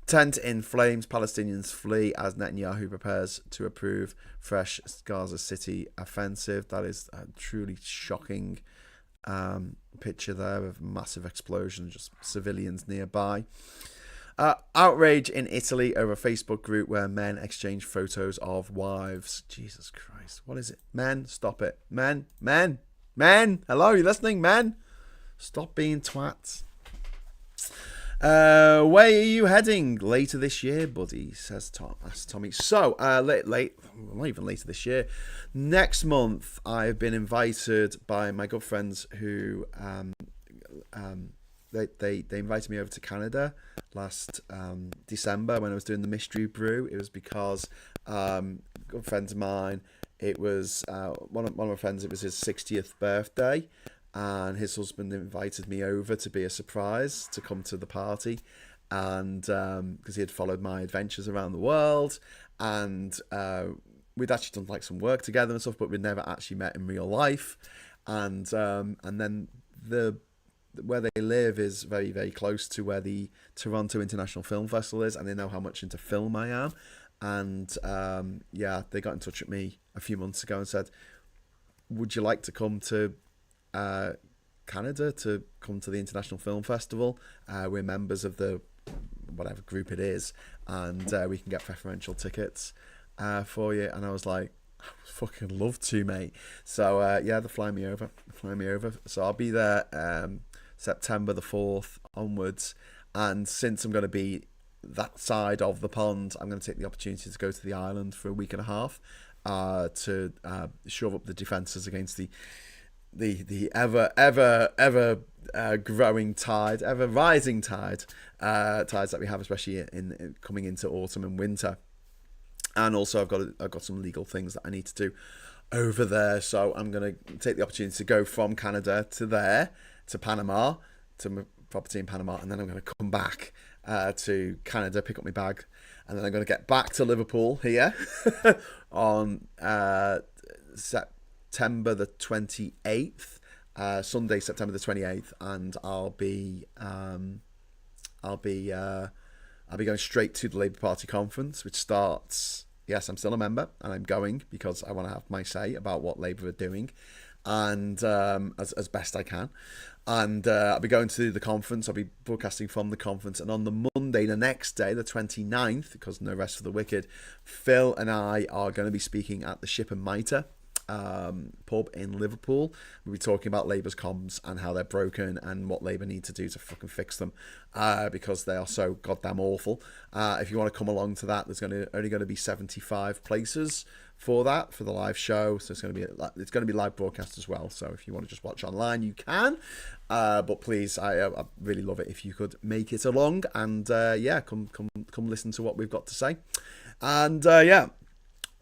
Speaker 1: Tent in flames, Palestinians flee as Netanyahu prepares to approve fresh Gaza City offensive. That is a truly shocking picture there of massive explosion, just civilians nearby. Outrage in Italy over a Facebook group where men exchange photos of wives. Jesus Christ, what is it? Men, stop it. Men, hello, you listening, men? Stop being twats. Where are you heading later this year, buddy? Asks Tommy. So, not even later this year. Next month, I've been invited by my good friends who they invited me over to Canada last December when I was doing the Mystery Brew. It was because good friends of mine. It was one of my friends. It was his 60th birthday, and his husband invited me over to be a surprise to come to the party, and because he had followed my adventures around the world, and we'd actually done like some work together and stuff, but we'd never actually met in real life. And then where they live is very, very close to where the Toronto International Film Festival is, and they know how much into film I am. And yeah, they got in touch with me a few months ago and said, would you like to come to Canada to come to the International Film Festival? We're members of the whatever group it is, and we can get preferential tickets for you. And I was like, I would fucking love to, mate. So yeah, they're flying me over. So I'll be there September the 4th onwards. And since I'm going to be that side of the pond, I'm going to take the opportunity to go to the island for a week and a half to shove up the defences against the ever growing tide, ever rising tides that we have, especially in coming into autumn and winter. And also I've got some legal things that I need to do over there, so I'm going to take the opportunity to go from Canada to there, to Panama, to my property in Panama, and then I'm going to come back to Canada, pick up my bag, and then I'm going to get back to Liverpool here on September the 28th, Sunday, September the 28th, and I'll be going straight to the Labour Party conference, which starts. Yes, I'm still a member, and I'm going because I want to have my say about what Labour are doing, and as best I can. And I'll be going to the conference. I'll be broadcasting from the conference. And on the Monday, the next day, the 29th, because no rest for the wicked, Phil and I are going to be speaking at the Ship and Mitre pub in Liverpool. We'll be talking about Labour's comms and how they're broken and what Labour need to do to fucking fix them, because they are so goddamn awful. If you want to come along to that, there's only going to be 75 places for that, for the live show, so it's going to be live broadcast as well. So if you want to just watch online, you can, but please, I really love it if you could make it along, and yeah, come listen to what we've got to say. And yeah,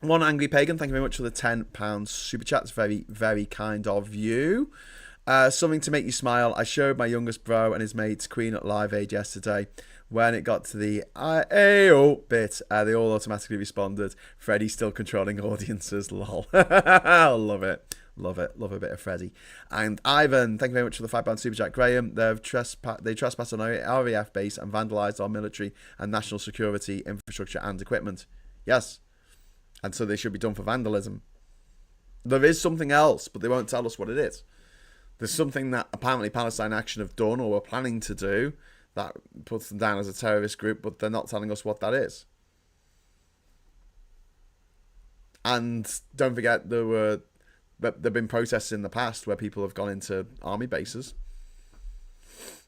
Speaker 1: One Angry Pagan, thank you very much for the £10 super chat. It's very, very kind of you. Something to make you smile. I showed my youngest bro and his mates Queen at Live Aid yesterday. When it got to the AO bit, they all automatically responded, Freddie still controlling audiences, lol. Love it. Love a bit of Freddie. And Ivan, thank you very much for the £5 super chat. Graham, they trespassed on our RAF base and vandalised our military and national security infrastructure and equipment. Yes. And so they should be done for vandalism. There is something else, but they won't tell us what it is. There's something that apparently Palestine Action have done or were planning to do that puts them down as a terrorist group, but they're not telling us what that is. And don't forget, there've been protests in the past where people have gone into army bases.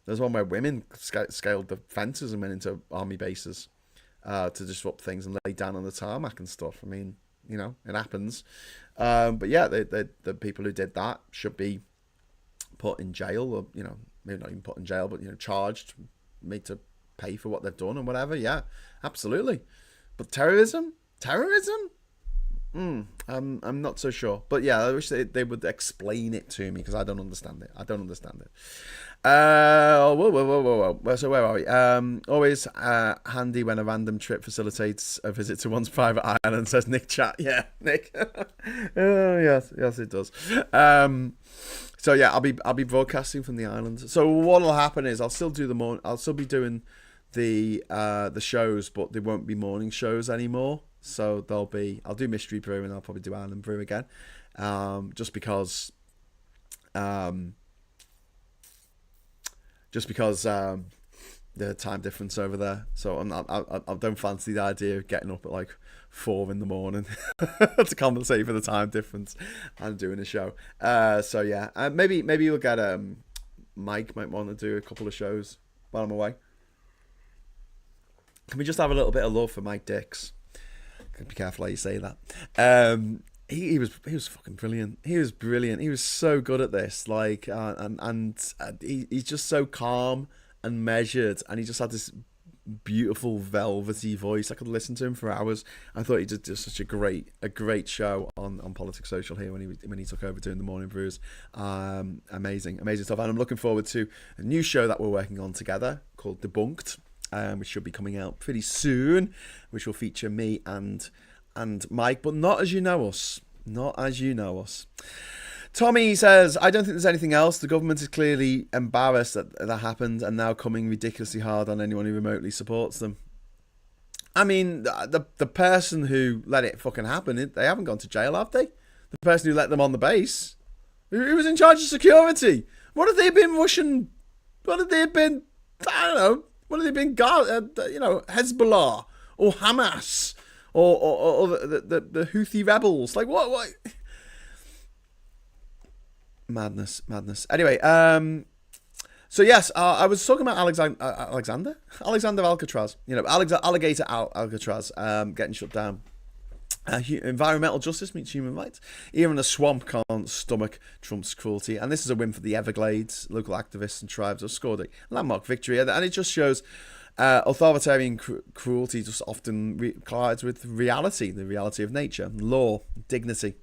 Speaker 1: There's one where women scaled the fences and went into army bases to disrupt things and lay down on the tarmac and stuff. I mean, you know, it happens. But yeah, the people who did that should be put in jail, or, you know, maybe not even put in jail, but, you know, charged, made to pay for what they've done and whatever. Yeah, absolutely. But terrorism? I'm not so sure. But yeah, I wish they would explain it to me, because I don't understand it. Whoa. So where are we? Always handy when a random trip facilitates a visit to one's private island, says Nick Chat. Yeah, Nick. Oh, yes, it does. So yeah, I'll be broadcasting from the island. So what'll happen is I'll still be doing the shows, but they won't be morning shows anymore. So I'll do Mystery Brew, and I'll probably do Island Brew again, just because the time difference over there. So I don't fancy the idea of getting up at like 4 in the morning to compensate for the time difference and doing a show. So yeah, maybe we'll get Mike might want to do a couple of shows while I'm away. Can we just have a little bit of love for Mike Dix? Be careful how you say that. He was fucking brilliant. He was brilliant. He was so good at this. Like, and he's just so calm and measured, and he just had this beautiful velvety voice. I could listen to him for hours. I thought he did just such a great show on Politics Social here when he took over doing the morning brews. Amazing stuff. And I'm looking forward to a new show that we're working on together called Debunked. which should be coming out pretty soon, which will feature me and Mike, but not as you know us. Not as you know us. Tommy says, I don't think there's anything else. The government is clearly embarrassed that happened and now coming ridiculously hard on anyone who remotely supports them. I mean, the person who let it fucking happen, they haven't gone to jail, have they? The person who let them on the base. Who was in charge of security? What have they been Russian? What have they been? I don't know. What have they been? Hezbollah or Hamas or the Houthi rebels? Like what? Madness. Anyway, so yes, I was talking about Alexander Alcatraz. Alligator Alcatraz getting shut down. Environmental justice meets human rights. Even a swamp can't stomach Trump's cruelty. And this is a win for the Everglades. Local activists and tribes have scored a landmark victory. And it just shows authoritarian cruelty just often collides with reality, the reality of nature, law, dignity.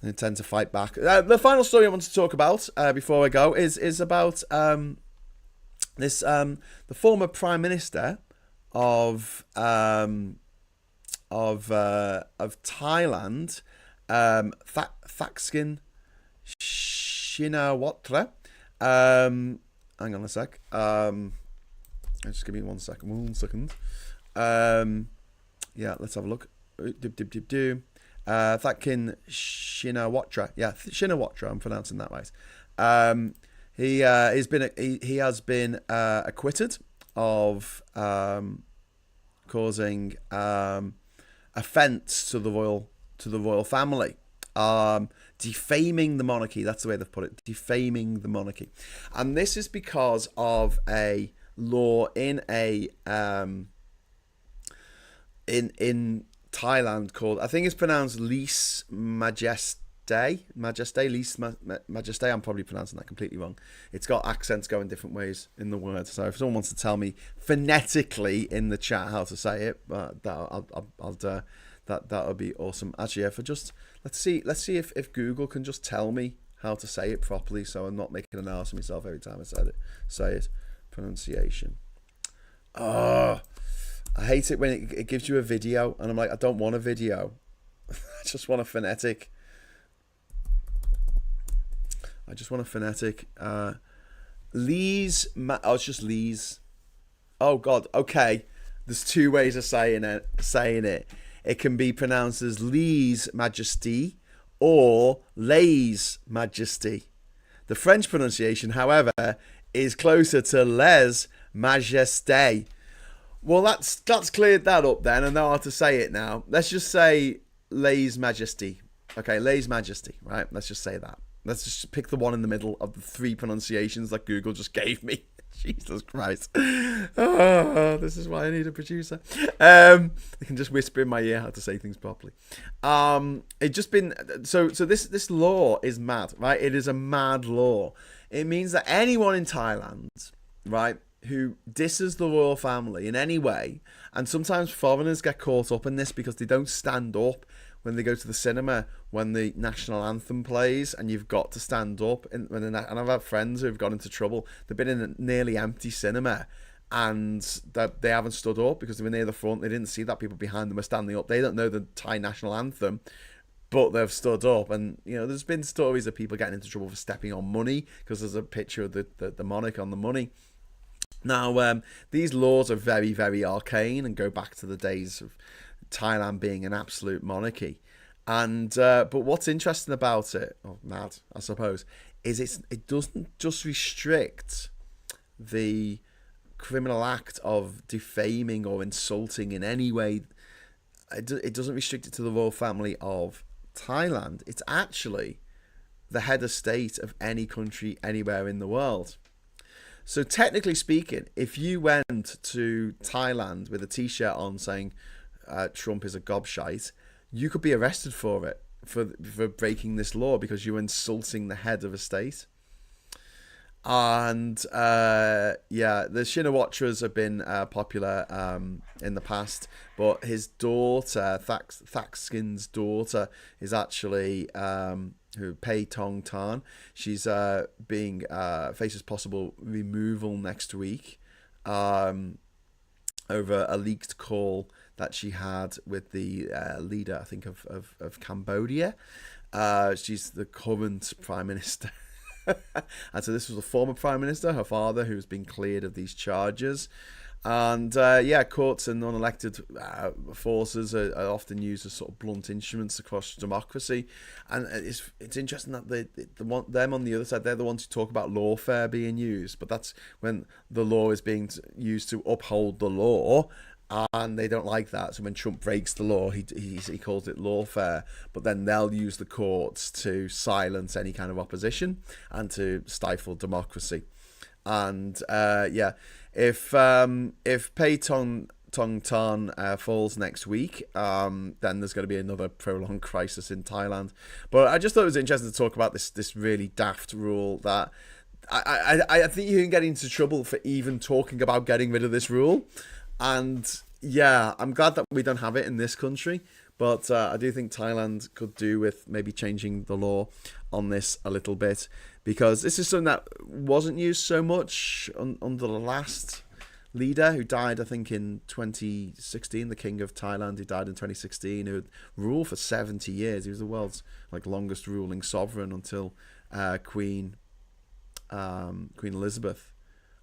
Speaker 1: They tend to fight back. The final story I want to talk about before I go is about the former Prime Minister of Thailand, Thaksin Shinawatra. Hang on a sec. Just give me 1 second. 1 second. Yeah, let's have a look. Thaksin Shinawatra. Yeah, Shinawatra. I'm pronouncing that right. He has been acquitted of causing offence to the royal family, defaming the monarchy. That's the way they've put it. Defaming the monarchy, and this is because of a law in Thailand called, I think it's pronounced lèse-majesté. Lèse-majesté. I'm probably pronouncing that completely wrong. It's got accents going different ways in the word. So if someone wants to tell me phonetically in the chat how to say it, that would be awesome. Actually, let's see if Google can just tell me how to say it properly, so I'm not making an ass of myself every time I say it. Pronunciation. Oh, I hate it when it gives you a video, and I'm like, I don't want a video. I just want a phonetic. It's just Lee's. Oh God. Okay. There's two ways of saying it. It can be pronounced as lèse-majesté or lèse-majesté. The French pronunciation, however, is closer to lèse-majesté. Well, that's cleared that up then. I know how to say it now. Let's just say lèse-majesté. Okay, lèse-majesté, right? Let's just say that. Let's just pick the one in the middle of the three pronunciations that Google just gave me. Jesus Christ. Oh, this is why I need a producer. They can just whisper in my ear how to say things properly. This law is mad, right? It is a mad law. It means that anyone in Thailand, right, who disses the royal family in any way, and sometimes foreigners get caught up in this because they don't stand up when they go to the cinema when the national anthem plays, and you've got to stand up. And I've had friends who've got into trouble. They've been in a nearly empty cinema, and that they haven't stood up because they were near the front. They didn't see that people behind them were standing up. They don't know the Thai national anthem, but they've stood up. And there's been stories of people getting into trouble for stepping on money because there's a picture of the monarch on the money. Now, these laws are very, very arcane and go back to the days of Thailand being an absolute monarchy. And but what's interesting about it, mad I suppose, is it doesn't just restrict the criminal act of defaming or insulting in any way. It doesn't restrict it to the royal family of Thailand. It's actually the head of state of any country anywhere in the world. So technically speaking, if you went to Thailand with a t-shirt on saying Trump is a gobshite, you could be arrested for it, for breaking this law because you're insulting the head of a state. And the Shinawatras have been popular in the past, but his daughter, Thaksin's daughter, is actually who Paetongtarn. She's faces possible removal next week. over a leaked call that she had with the leader, I think, of Cambodia. She's the current prime minister. And so this was a former prime minister, her father, who's been cleared of these charges. And courts and unelected forces are often used as sort of blunt instruments across democracy. And it's interesting that them on the other side, they're the ones who talk about lawfare being used, but that's when the law is being used to uphold the law, and they don't like that. So when Trump breaks the law, he calls it lawfare, but then they'll use the courts to silence any kind of opposition and to stifle democracy. And if Paetongtarn falls next week, then there's going to be another prolonged crisis in Thailand. But I just thought it was interesting to talk about this really daft rule that I think you can get into trouble for even talking about getting rid of this rule. And yeah, I'm glad that we don't have it in this country. But I do think Thailand could do with maybe changing the law on this a little bit, because this is something that wasn't used so much under the last leader, who died, I think, in 2016, the King of Thailand, who died in 2016, who ruled for 70 years. He was the world's longest ruling sovereign until Queen Elizabeth.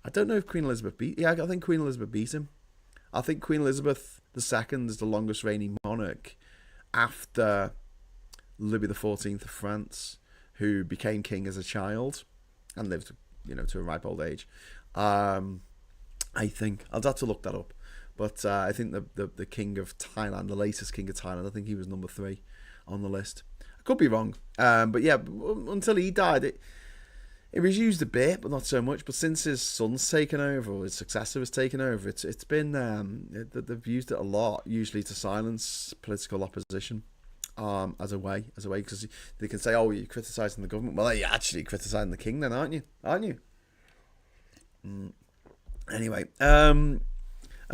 Speaker 1: I don't know if Queen Elizabeth beat... Yeah, I think Queen Elizabeth beat him. I think Queen Elizabeth II is the longest reigning monarch after Louis XIV of France, who became king as a child and lived, to a ripe old age. I think I'll have to look that up, but I think the King of Thailand, the latest King of Thailand, I think he was number 3 on the list. I could be wrong, but yeah, until he died, it was used a bit, but not so much. But since his son's taken over, or his successor has taken over, it's been they've used it a lot, usually to silence political opposition, as a way, because they can say, "Oh, you're criticising the government." Well, you're actually criticising the king, then, aren't you? Anyway, a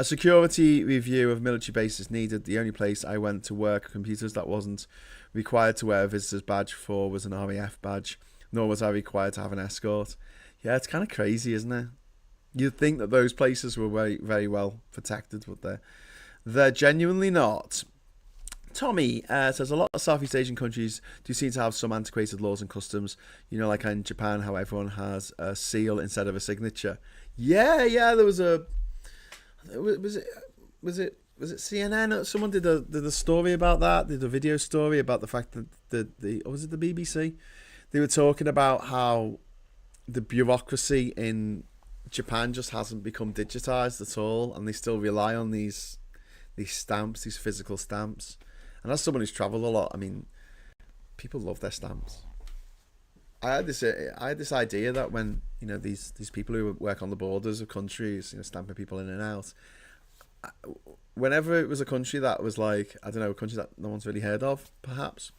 Speaker 1: security review of military bases needed. The only place I went to work computers that wasn't required to wear a visitor's badge for was an RAF badge. Nor was I required to have an escort. Yeah, it's kind of crazy, isn't it? You'd think that those places were very, very well protected, but they're genuinely not. Tommy says a lot of Southeast Asian countries do seem to have some antiquated laws and customs. Like in Japan, how everyone has a seal instead of a signature. Yeah. There was was it CNN? Someone did a story about that. Did a video story about the fact that or was it the BBC? They were talking about how the bureaucracy in Japan just hasn't become digitized at all, and they still rely on these stamps, these physical stamps. And as someone who's traveled a lot, I mean, people love their stamps. I had this idea that when these people who work on the borders of countries, stamping people in and out, whenever it was a country that was a country that no one's really heard of, perhaps.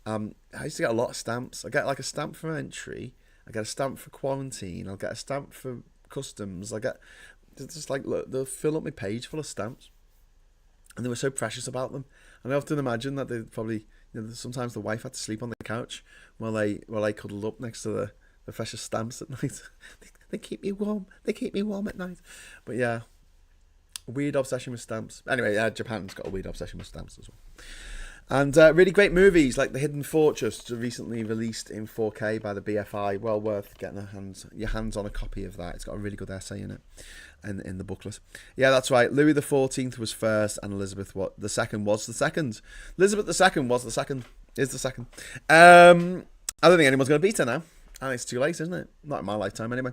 Speaker 1: I used to get a lot of stamps. I get a stamp for entry. I get a stamp for quarantine. I'll get a stamp for customs. Look, they'll fill up my page full of stamps, and they were so precious about them. And I often imagine that they probably, sometimes the wife had to sleep on the couch while I cuddled up next to the precious stamps at night. They keep me warm. They keep me warm at night. But yeah, a weird obsession with stamps. Anyway, Japan's got a weird obsession with stamps as well. And really great movies like The Hidden Fortress, recently released in 4K by the BFI. Well worth getting your hands on a copy of that. It's got a really good essay in it, in the booklet. Yeah, that's right. Louis XIV was first, and Elizabeth the second was the second. Elizabeth II was the second. Is the second. I don't think anyone's going to beat her now. And it's too late, isn't it? Not in my lifetime, anyway.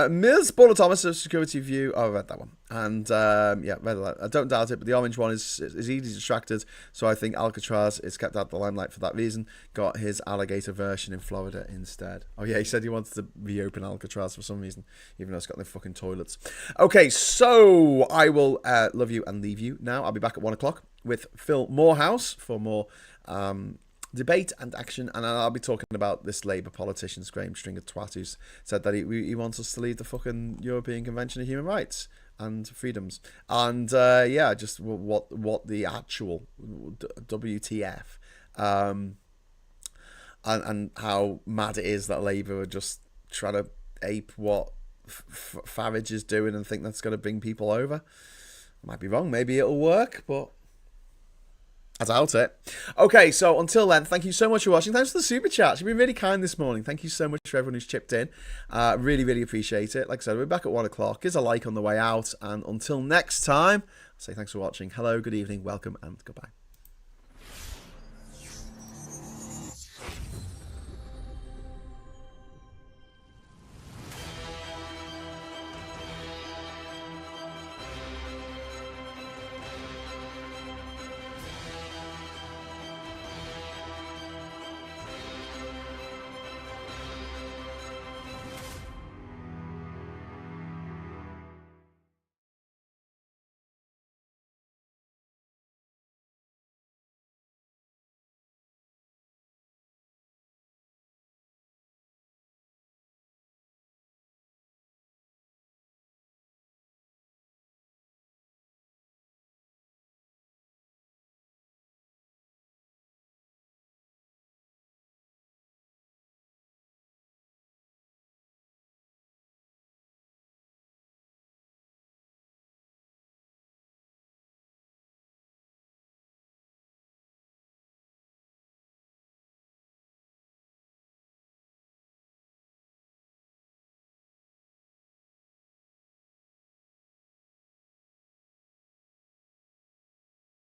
Speaker 1: Ms. Paula Thomas, a security view. Oh, I read that one. And, read that. I don't doubt it, but the orange one is easily distracted. So I think Alcatraz is kept out of the limelight for that reason. Got his alligator version in Florida instead. Oh, yeah, he said he wanted to reopen Alcatraz for some reason, even though it's got no fucking toilets. Okay, so I will love you and leave you now. I'll be back at 1 o'clock with Phil Morehouse for more... debate and action, and I'll be talking about this Labour politician's Graham Stringer twat who's said that he wants us to leave the fucking European Convention of Human Rights and Freedoms, and just what the actual WTF, and how mad it is that Labour are just trying to ape what Farage is doing and think that's going to bring people over. I might be wrong. Maybe it'll work, but I doubt it. Okay, so until then, thank you so much for watching. Thanks for the super chats. You've been really kind this morning. Thank you so much for everyone who's chipped in. Really, really appreciate it. Like I said, we're back at 1 o'clock. Give us a like on the way out. And until next time, I'll say thanks for watching. Hello, good evening, welcome, and goodbye.